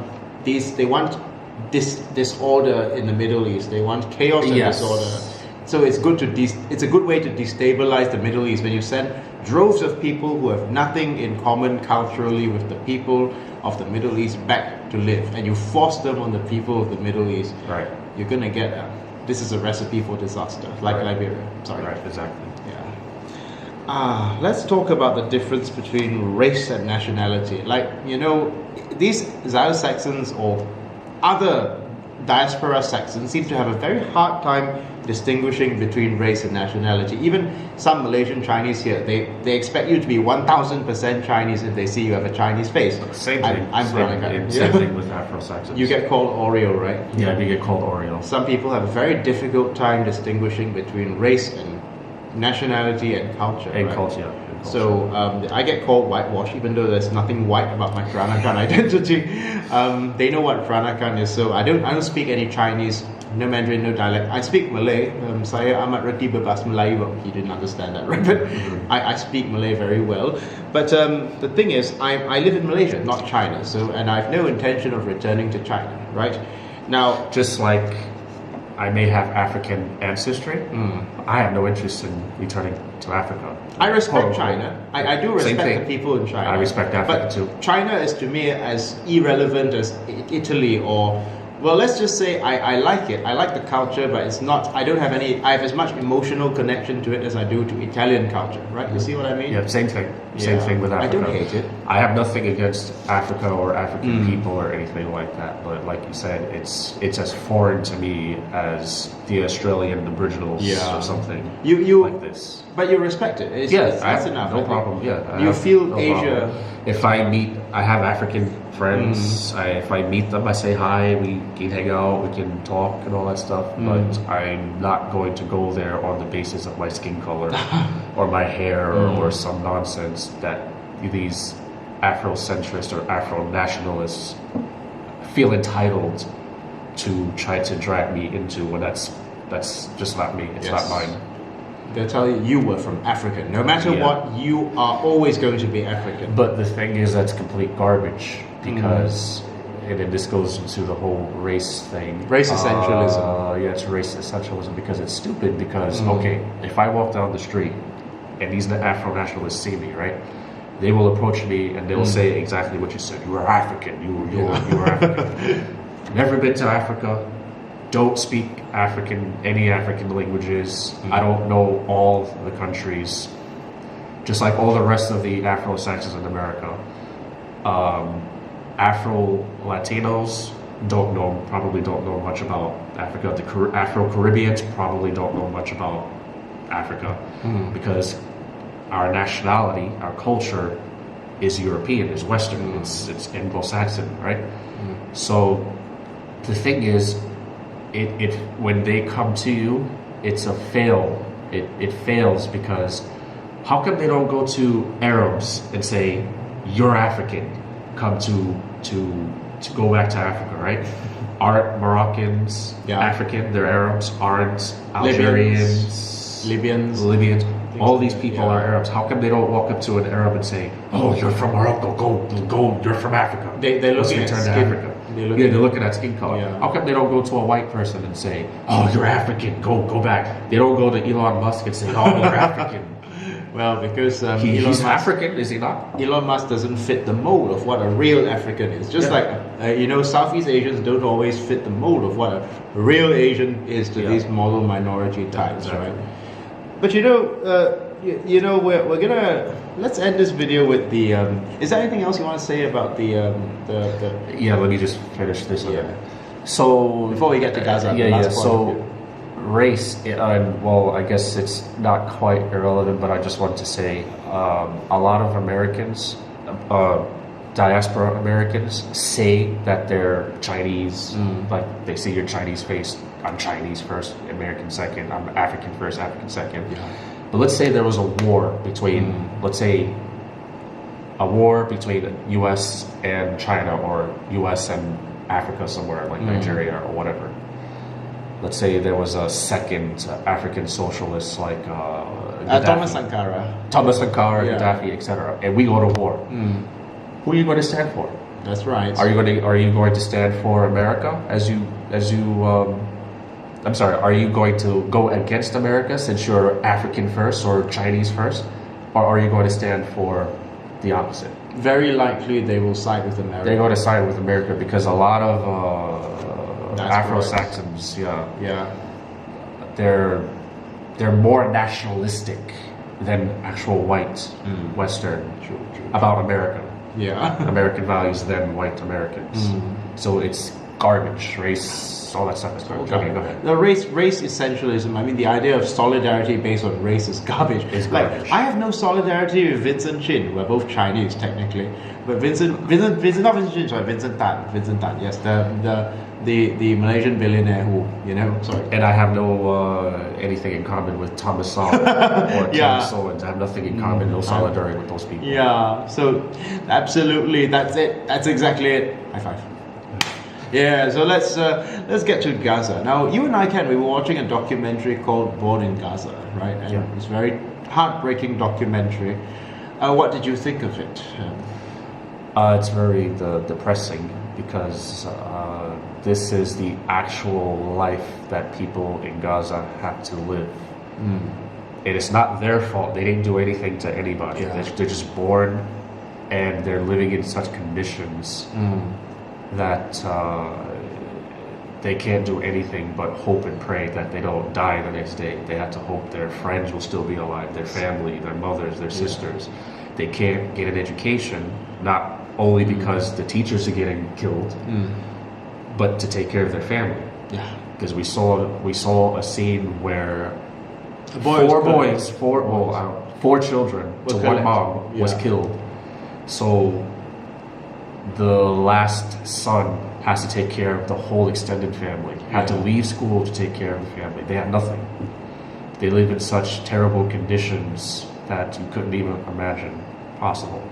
disorder in the Middle East. They want chaos and disorder. So it's good it's a good way to destabilize the Middle East when you send droves of people who have nothing in common culturally with the people of the Middle East back to live, and you force them on the people of the Middle East. Right. You're gonna get this is a recipe for disaster, like Liberia. Sorry. Right. Exactly. Yeah. Let's talk about the difference between race and nationality. Like, you know, these Zio-Saxons or other diaspora Saxons seem to have a very hard time distinguishing between race and nationality. Even some Malaysian Chinese here, they expect you to be 1000% Chinese if they see you have a Chinese face. Same thing. I'm Peranakan. Same thing with Afro-Saxons. You get called Oreo, right? Yeah, you get called Oreo. Some people have a very difficult time distinguishing between race and nationality and culture. And right? culture. So I get called whitewash, even though there's nothing white about my Peranakan identity. They know what Peranakan is, so I don't speak any Chinese, no Mandarin, no dialect. I speak Malay. Saya amat reti berbahasa Melayu, but he didn't understand that, right? But I speak Malay very well. But the thing is, I live in Malaysia, not China. So, and I have no intention of returning to China, right? Now, just like I may have African ancestry, I have no interest in returning to Africa. I respect China. I do respect the people in China. I respect Africa too. China is to me as irrelevant as Italy or, well, let's just say I like it. I like the culture, but it's not, I have as much emotional connection to it as I do to Italian culture, right? You see what I mean? Yeah, same thing. Same thing with Africa. I don't hate it. I have nothing against Africa or African people or anything like that, but like you said, it's as foreign to me as the Australian Aboriginals or something like this. But you respect it. That's enough. No problem. Yeah, you feel no Asia. Problem. If I have African friends. If I meet them, I say hi. We can hang out. We can talk and all that stuff. But I'm not going to go there on the basis of my skin color or my hair or some nonsense that these Afrocentrists or Afro-nationalists feel entitled to try to drag me into when that's just not me. It's not mine. They'll tell you were from Africa. No matter what, you are always going to be African. But the thing is, that's complete garbage because, and then this goes into the whole race thing. Race essentialism. Yeah, it's race essentialism because it's stupid because, okay, if I walk down the street and these Afro-nationalists see me, right? They will approach me and they'll say exactly what you said. You are African. You are African. Never been to Africa. Don't speak any African languages. I don't know all the countries. Just like all the rest of the Afro-Saxons in America. Afro-Latinos probably don't know much about Africa. The Afro-Caribbeans probably don't know much about Africa because our nationality, our culture is European, is Western, it's Anglo-Saxon, right? So the thing is, it when they come to you, it's a fail. It fails because how come they don't go to Arabs and say, you're African, come to go back to Africa, right? Aren't Moroccans African? They're Arabs. Aren't Algerians, Libyans. All these people are Arabs. How come they don't walk up to an Arab and say, "Oh, you're from Morocco. Go. You're from Africa." They're looking at skin. Africa. They're looking at skin color. Yeah. How come they don't go to a white person and say, "Oh, you're African. Go back." They don't go to Elon Musk and say, "Oh, you're African." Well, because He's Elon Musk, African, is he not? Elon Musk doesn't fit the mold of what a real African is. Just like, Southeast Asians don't always fit the mold of what a real Asian is to these model minority types, right? But we're gonna, let's end this video with the, is there anything else you want to say about the Yeah, let me just finish this. Yeah. So before we get to Gaza, so race, well, I guess it's not quite irrelevant, but I just want to say a lot of Americans, diaspora Americans, say that they're Chinese, like they see your Chinese face. I'm Chinese first, American second. I'm African first, African second. Yeah. But let's say there was a war between, let's say, a war between U.S. and China, or U.S. and Africa somewhere, like Nigeria or whatever. Let's say there was a second African socialist, like Thomas Sankara, Gaddafi, etc., and we go to war. Who are you going to stand for? That's right. Are you going to stand for America I'm sorry, are you going to go against America since you're African first or Chinese first? Or are you going to stand for the opposite? Very likely they will side with America. They're going to side with America because a lot of Afro-Saxons, they're more nationalistic than actual white Western about America. Yeah. American values than white Americans. So it's garbage, race, all that stuff is garbage. Okay, go ahead. The race essentialism, I mean, the idea of solidarity based on race is garbage. It's garbage. I have no solidarity with Vincent Chin. We're both Chinese, technically. But Vincent Tan, yes, the Malaysian billionaire who, sorry. And I have no anything in common with Thomas Sowell or Tim Solons. I have nothing in common, no solidarity with those people. Yeah, so absolutely, that's it. That's exactly it. High five. Yeah, so let's get to Gaza. Now, you and I, Ken, we were watching a documentary called Born in Gaza, right? And it's a very heartbreaking documentary. What did you think of it? It's very depressing because this is the actual life that people in Gaza have to live. And it's not their fault. They didn't do anything to anybody. Yeah. They're just born and they're living in such conditions that they can't do anything but hope and pray that they don't die the next day. They have to hope their friends will still be alive, their family, their mothers, their sisters. They can't get an education, not only because the teachers are getting killed, but to take care of their family. Yeah. Because we saw a scene where four children to one mom was killed. So the last son has to take care of the whole extended family, had to leave school to take care of the family. They had nothing. They live in such terrible conditions that you couldn't even imagine possible.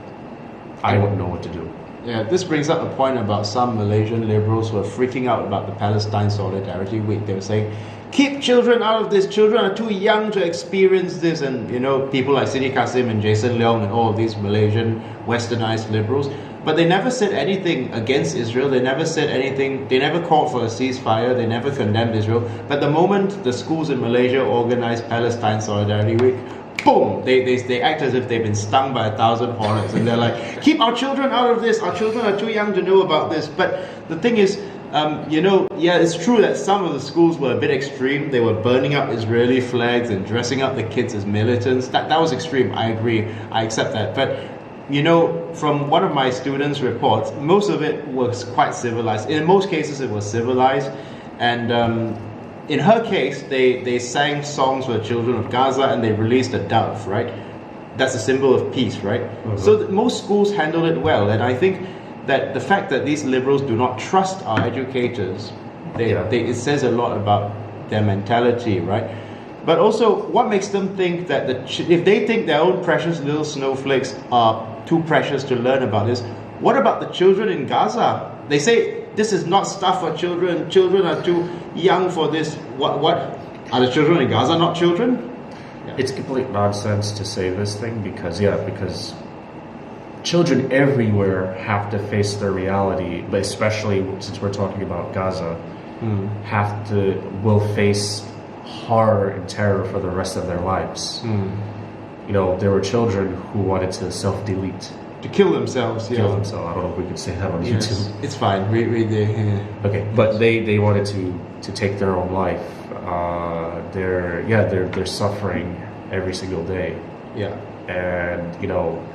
I wouldn't know what to do. Yeah, this brings up a point about some Malaysian liberals who are freaking out about the Palestine Solidarity Week. They were saying, keep children out of this. Children are too young to experience this. And, people like Siti Kasim and Jason Leong and all of these Malaysian westernized liberals. But they never said anything against Israel. They never said anything. They never called for a ceasefire. They never condemned Israel. But the moment the schools in Malaysia organized Palestine Solidarity Week, boom! They act as if they've been stung by 1,000 hornets. And they're like, keep our children out of this. Our children are too young to know about this. But the thing is, it's true that some of the schools were a bit extreme. They were burning up Israeli flags and dressing up the kids as militants. That was extreme. I agree. I accept that. But from one of my students' reports, most of it was quite civilized. In most cases, it was civilized. And in her case, they sang songs for the children of Gaza and they released a dove, right? That's a symbol of peace, right? So most schools handled it well. And I think that the fact that these liberals do not trust our educators, it says a lot about their mentality, right? But also, what makes them think that if they think their own precious little snowflakes are too precious to learn about this, what about the children in Gaza? They say this is not stuff for children. Children are too young for this. What are the children in Gaza not children? Yeah. It's complete nonsense to say this thing because children everywhere have to face their reality, but especially since we're talking about Gaza, will face horror and terror for the rest of their lives. there were children who wanted to self-delete, To kill themselves, yeah. kill themselves. I don't know if we could say that on Yes, YouTube. it's fine. We did. Yeah. Okay, but they wanted to take their own life. They're suffering every single day, Yeah. and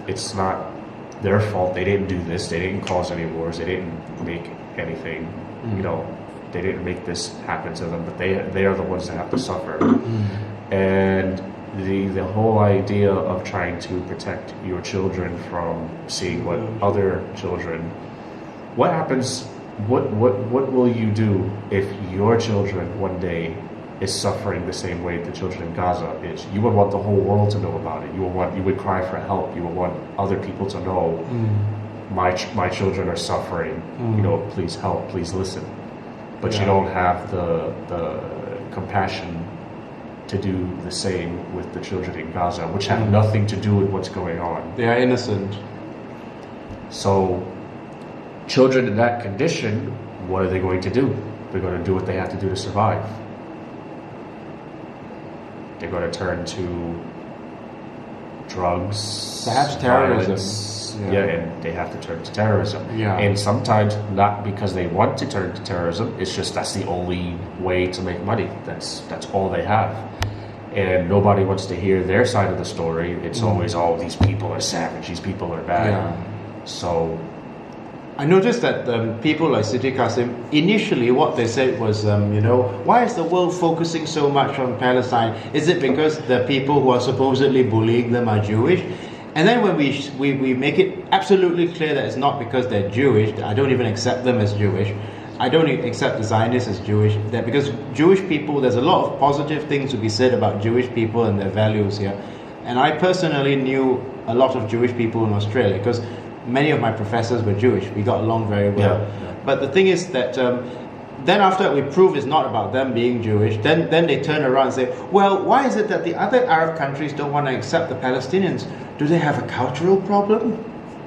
it's not their fault. They didn't do this. They didn't cause any wars. They didn't make anything. They didn't make this happen to them. But they are the ones that have to suffer. And the whole idea of trying to protect your children from seeing what other children, what happens? What will you do if your children one day is suffering the same way the children in Gaza is? You would want the whole world to know about it. You would cry for help. You would want other people to know my children are suffering. Please help. Please listen. But you don't have the compassion to do the same with the children in Gaza, which have nothing to do with what's going on. They are innocent. So, children in that condition, what are they going to do? They're going to do what they have to do to survive. They're going to turn to drugs, perhaps terrorism. Violence, and they have to turn to terrorism. Yeah. And sometimes not because they want to turn to terrorism, it's just that's the only way to make money. That's all they have. And nobody wants to hear their side of the story. It's always, these people are savage, these people are bad. Yeah. So I noticed that people like Siti Kasim, initially what they said was, why is the world focusing so much on Palestine? Is it because the people who are supposedly bullying them are Jewish? And then when we make it absolutely clear that it's not because they're Jewish, I don't even accept them as Jewish. I don't accept the Zionists as Jewish. That because Jewish people, there's a lot of positive things to be said about Jewish people and their values here. And I personally knew a lot of Jewish people in Australia because many of my professors were Jewish. We got along very well. Yeah. But the thing is that then after we prove it's not about them being Jewish, then they turn around and say, well, why is it that the other Arab countries don't want to accept the Palestinians? Do they have a cultural problem?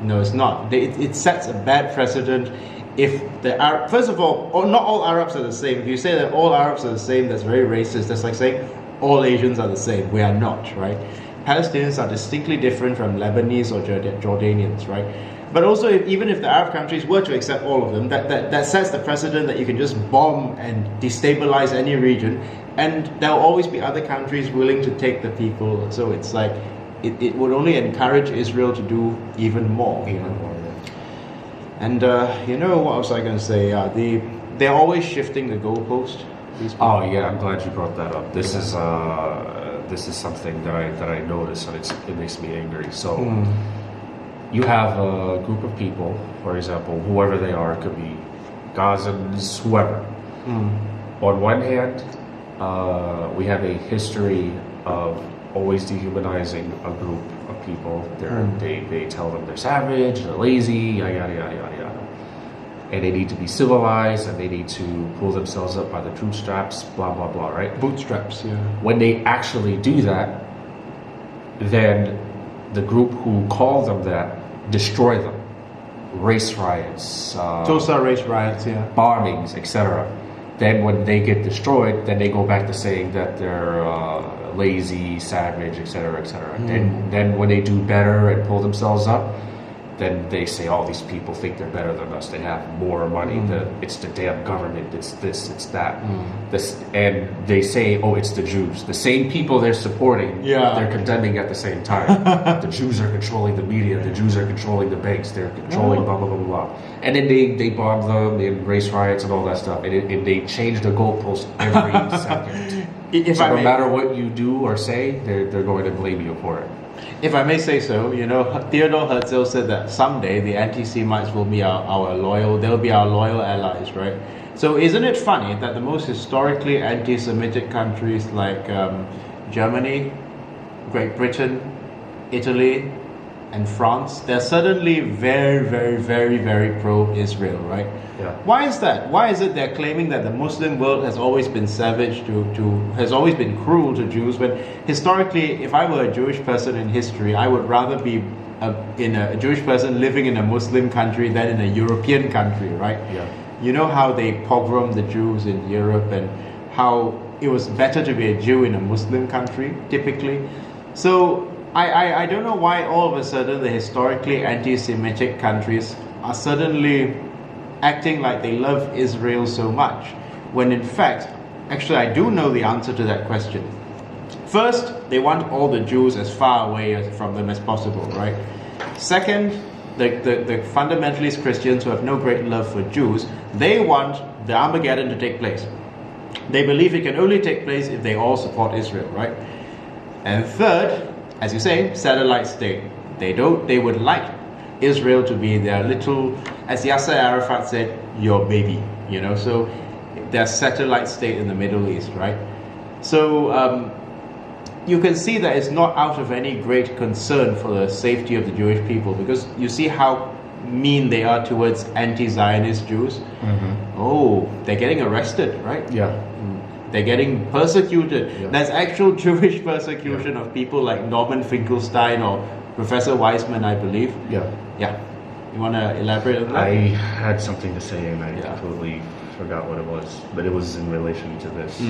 No, it's not. It sets a bad precedent. If the Arab, first of all, not all Arabs are the same. If you say that all Arabs are the same, that's very racist. That's like saying all Asians are the same. We are not, right? Palestinians are distinctly different from Lebanese or Jordanians, right? But also, even if the Arab countries were to accept all of them, that sets the precedent that you can just bomb and destabilize any region, and there will always be other countries willing to take the people. So it's like, it would only encourage Israel to do even more. And what was I going to say? They're always shifting the goalpost. Oh yeah, I'm glad you brought that up. This is something that I notice, and it makes me angry. So you have a group of people, for example, whoever they are, it could be Gazans, whoever. On one hand, we have a history of always dehumanizing a group of people. They tell them they're savage, they're lazy, yada yada yada yada yada, and they need to be civilized, and they need to pull themselves up by the bootstraps, blah blah blah, right? Bootstraps, yeah. When they actually do that, then the group who call them that destroy them. Race riots, Tulsa race riots, yeah. bombings, etc. Then when they get destroyed, then they go back to saying that they're lazy, savage, etc., etc. Then when they do better and pull themselves up, then they say, "Oh, these people think they're better than us. They have more money. It's the damn government. It's this. It's that." And they say, "Oh, it's the Jews." The same people they're supporting, they're condemning at the same time. The Jews are controlling the media. The Jews are controlling the banks. They're controlling blah blah blah blah blah. And then they bomb them in race riots and all that stuff. And they change the goalpost every second. So no matter what you do or say, they're going to blame you for it. If I may say so, Theodore Herzl said that someday the anti-Semites will be they'll be our loyal allies, right? So isn't it funny that the most historically anti-Semitic countries like Germany, Great Britain, Italy, and France, they're suddenly very, very, very, very pro-Israel, right? Yeah. Why is that? Why is it they're claiming that the Muslim world has always been savage has always been cruel to Jews, when historically, if I were a Jewish person in history, I would rather be a Jewish person living in a Muslim country than in a European country, right? Yeah. You know how they pogromed the Jews in Europe and how it was better to be a Jew in a Muslim country, typically. So I don't know why all of a sudden the historically anti-Semitic countries are suddenly acting like they love Israel so much, when in fact, actually I do know the answer to that question. First, they want all the Jews as far away from them as possible, right? Second, the fundamentalist Christians who have no great love for Jews, they want the Armageddon to take place. They believe it can only take place if they all support Israel, right? And third, as you say, satellite state. They would like Israel to be their little, as Yasser Arafat said, your baby, you know, so their satellite state in the Middle East, right? So you can see that it's not out of any great concern for the safety of the Jewish people, because you see how mean they are towards anti-Zionist Jews. Mm-hmm. Oh, they're getting arrested, right? Yeah. They're getting persecuted. Yeah. There's actual Jewish persecution of people like Norman Finkelstein or Professor Weizmann, I believe. Yeah. Yeah. You want to elaborate on that? I had something to say and I completely forgot what it was, but it was in relation to this.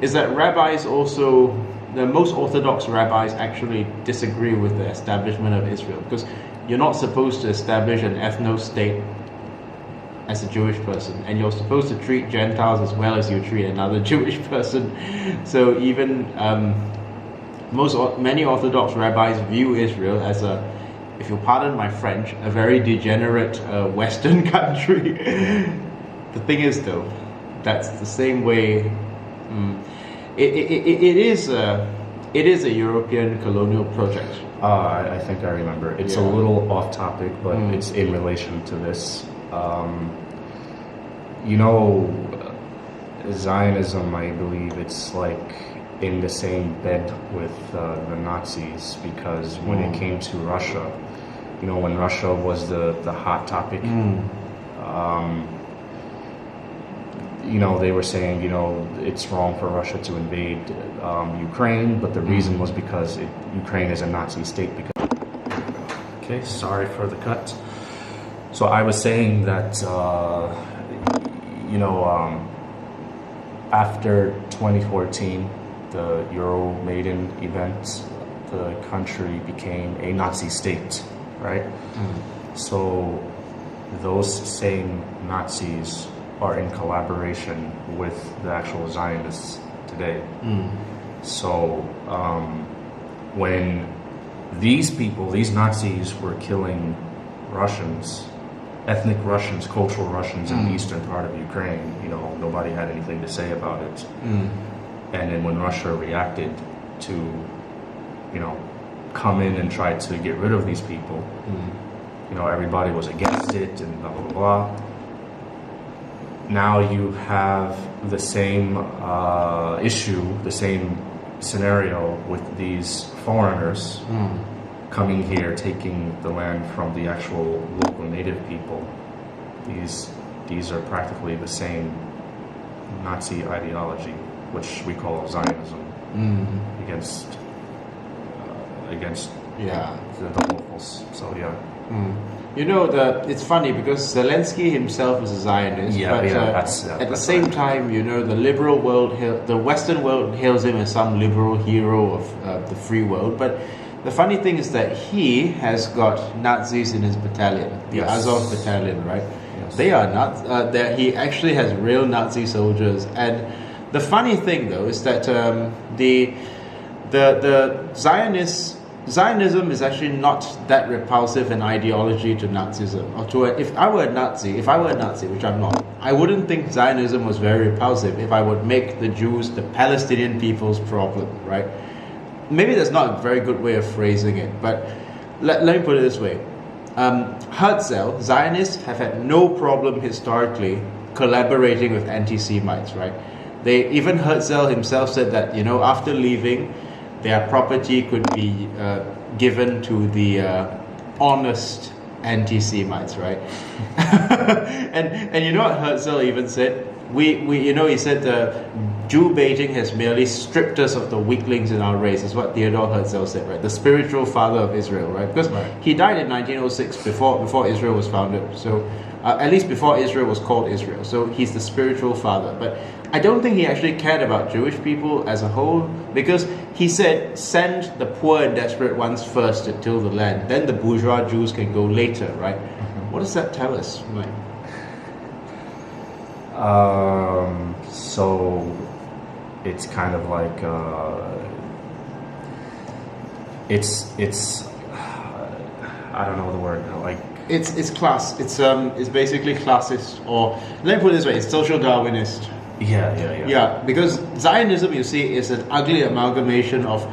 Is that rabbis also, the most orthodox rabbis actually disagree with the establishment of Israel, because you're not supposed to establish an ethno-state as a Jewish person, and you're supposed to treat Gentiles as well as you treat another Jewish person. So even many Orthodox rabbis view Israel as a, if you'll pardon my French, a very degenerate Western country. The thing is, though, that's the same way. It is a European colonial project. I think I remember. It's a little off topic, but it's in relation to this. Zionism, I believe it's like in the same bed with the Nazis, because when it came to Russia, when Russia was the hot topic, they were saying, it's wrong for Russia to invade Ukraine, but the reason was because Ukraine is a Nazi state. Okay, sorry for the cut. So I was saying that, after 2014, the Euromaidan event, the country became a Nazi state, right? So those same Nazis are in collaboration with the actual Zionists today. So when these Nazis were killing Russians, ethnic Russians, cultural Russians in the eastern part of Ukraine, nobody had anything to say about it. And then when Russia reacted to, come in and try to get rid of these people, everybody was against it and blah, blah, blah. Now you have the same issue, the same scenario with these foreigners coming here, taking the land from the actual local native people. These are practically the same Nazi ideology, which we call Zionism, against the locals. So it's funny because Zelensky himself is a Zionist, but at the same time, the liberal world, the Western world hails him as some liberal hero of the free world. But the funny thing is that he has got Nazis in his battalion, the Azov battalion, right? Yes. They are not. He actually has real Nazi soldiers, and the funny thing though is that the Zionism is actually not that repulsive an ideology to Nazism. Or if I were a Nazi, which I'm not, I wouldn't think Zionism was very repulsive if I would make the Jews the Palestinian people's problem, right? Maybe that's not a very good way of phrasing it, but let me put it this way. Herzl, Zionists have had no problem historically collaborating with anti-Semites, right? Even Herzl himself said that, after leaving, their property could be given to the honest anti-Semites, right? and you know what Herzl even said? He said Jew baiting has merely stripped us of the weaklings in our race, is what Theodor Herzl said, right? The spiritual father of Israel, right? Because he died in 1906 before Israel was founded. So at least before Israel was called Israel. So he's the spiritual father. But I don't think he actually cared about Jewish people as a whole, because he said, send the poor and desperate ones first to till the land, then the bourgeois Jews can go later, right? What does that tell us? Like, so it's kind of like it's I don't know the word, like it's class. It's basically classist, or let me put it this way: it's social Darwinist. Yeah, because Zionism, you see, is an ugly amalgamation of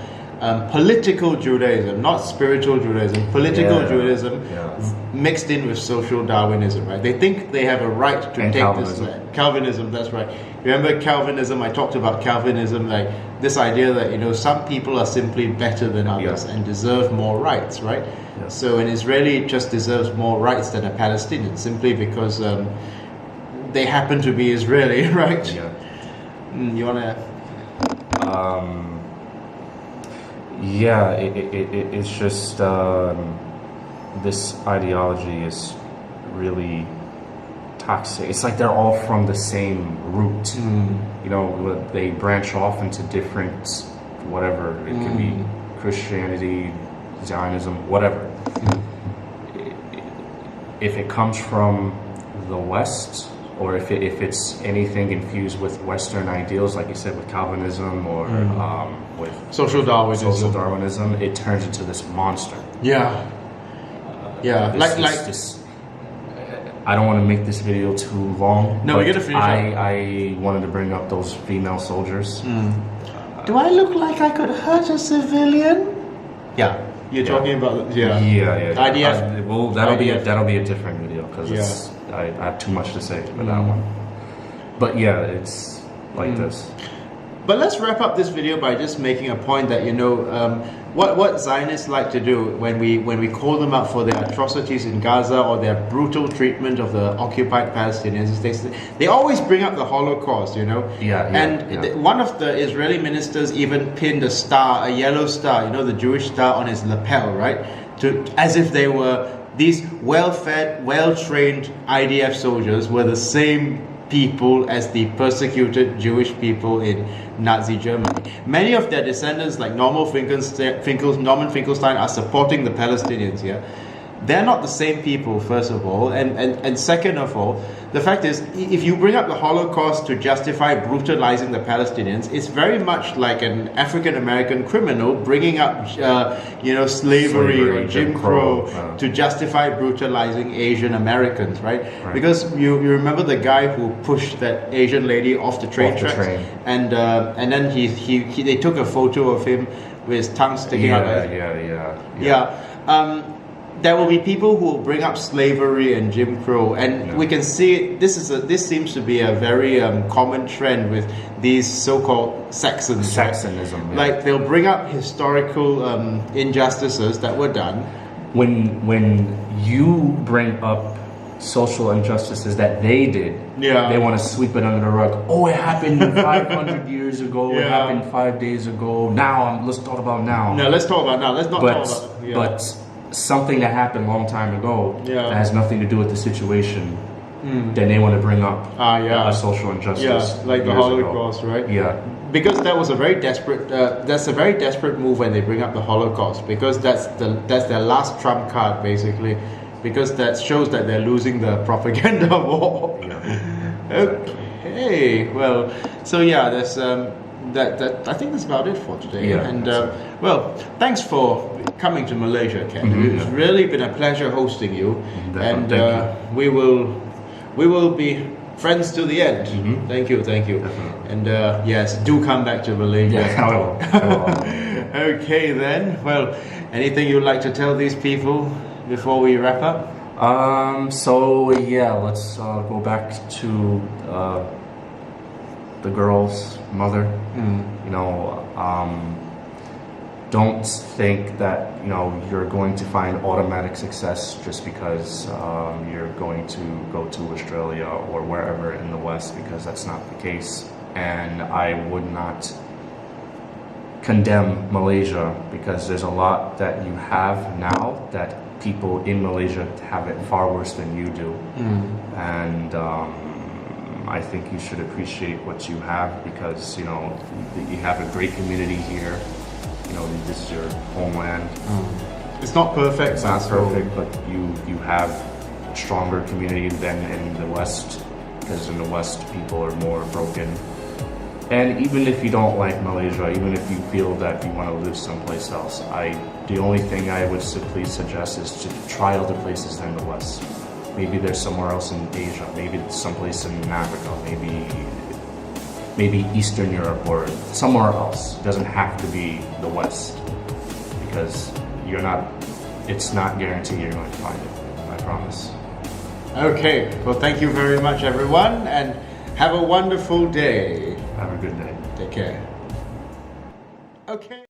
political Judaism, not spiritual Judaism, political Judaism mixed in with social Darwinism, right? They think they have a right to take Calvinism. this land. Calvinism, that's right. Remember Calvinism? I talked about Calvinism, like this idea that, you know, some people are simply better than others and deserve more rights, right? Yeah. So an Israeli just deserves more rights than a Palestinian, simply because they happen to be Israeli, right? Yeah. You wanna? It's just this ideology is really toxic. It's like they're all from the same root. You know, they branch off into different whatever. It could be Christianity, Zionism, whatever. If it comes from the West, or if it's anything infused with Western ideals, like you said, with Calvinism or with Social Darwinism. it turns into this monster. Yeah. This, I don't want to make this video too long. No, we're gonna finish I wanted to bring up those female soldiers. Do I look like I could hurt a civilian? Yeah. You're talking about IDF. Well, that'll be a different video, because I have too much to say about that one. But yeah, it's like this. But let's wrap up this video by just making a point that, you know, what Zionists like to do when we call them out for their atrocities in Gaza or their brutal treatment of the occupied Palestinians, they always bring up the Holocaust, you know. One of the Israeli ministers even pinned a star, a yellow star, you know, the Jewish star, on his lapel, right? As if they were these well-fed, well-trained IDF soldiers were the same people as the persecuted Jewish people in Nazi Germany. Many of their descendants, like Norman Finkelstein, are supporting the Palestinians here. They're not the same people, first of all, and second of all, the fact is, if you bring up the Holocaust to justify brutalizing the Palestinians, it's very much like an African American criminal bringing up, slavery or Jim Crow to justify brutalizing Asian Americans, right? Because you remember the guy who pushed that Asian lady off the train tracks, and then they took a photo of him with his tongue sticking out. There will be people who will bring up slavery and Jim Crow, and we can see this seems to be a very common trend with these so-called Saxons. Saxonism. Yeah. Like they'll bring up historical injustices that were done. When you bring up social injustices that they did, they want to sweep it under the rug. Oh, it happened 500 years ago. It happened 5 days ago. Let's talk about now. No, let's talk about now. Let's not talk about. But something that happened a long time ago that has nothing to do with the situation, then they want to bring up a social injustice. Like the Holocaust, right? Yeah. Because that was a very desperate. That's a very desperate move when they bring up the Holocaust, because that's their last trump card, basically, because that shows that they're losing the propaganda war. Okay, well, so there's that I think that's about it for today. And thanks for coming to Malaysia, Ken. It's really been a pleasure hosting you, and we will be friends to the end. Thank you. Definitely. And yes, do come back to Malaysia. I will. Okay then. Well, anything you'd like to tell these people before we wrap up? Let's go back to the girl's mother. Don't think that you're going to find automatic success just because you're going to go to Australia or wherever in the West, because that's not the case. And I would not condemn Malaysia, because there's a lot that you have now that people in Malaysia have it far worse than you do. And I think you should appreciate what you have, because you know you have a great community here. You know, this is your homeland. It's not perfect. It's not perfect, but you have a stronger community than in the West, because in the West people are more broken. And even if you don't like Malaysia, even if you feel that you want to live someplace else, the only thing I would simply suggest is to try other places than the West. Maybe there's somewhere else in Asia, maybe someplace in Africa, maybe Eastern Europe or somewhere else. It doesn't have to be the West, because it's not guaranteed you're going to find it, I promise. Okay, well, thank you very much, everyone, and have a wonderful day. Have a good day. Take care. Okay.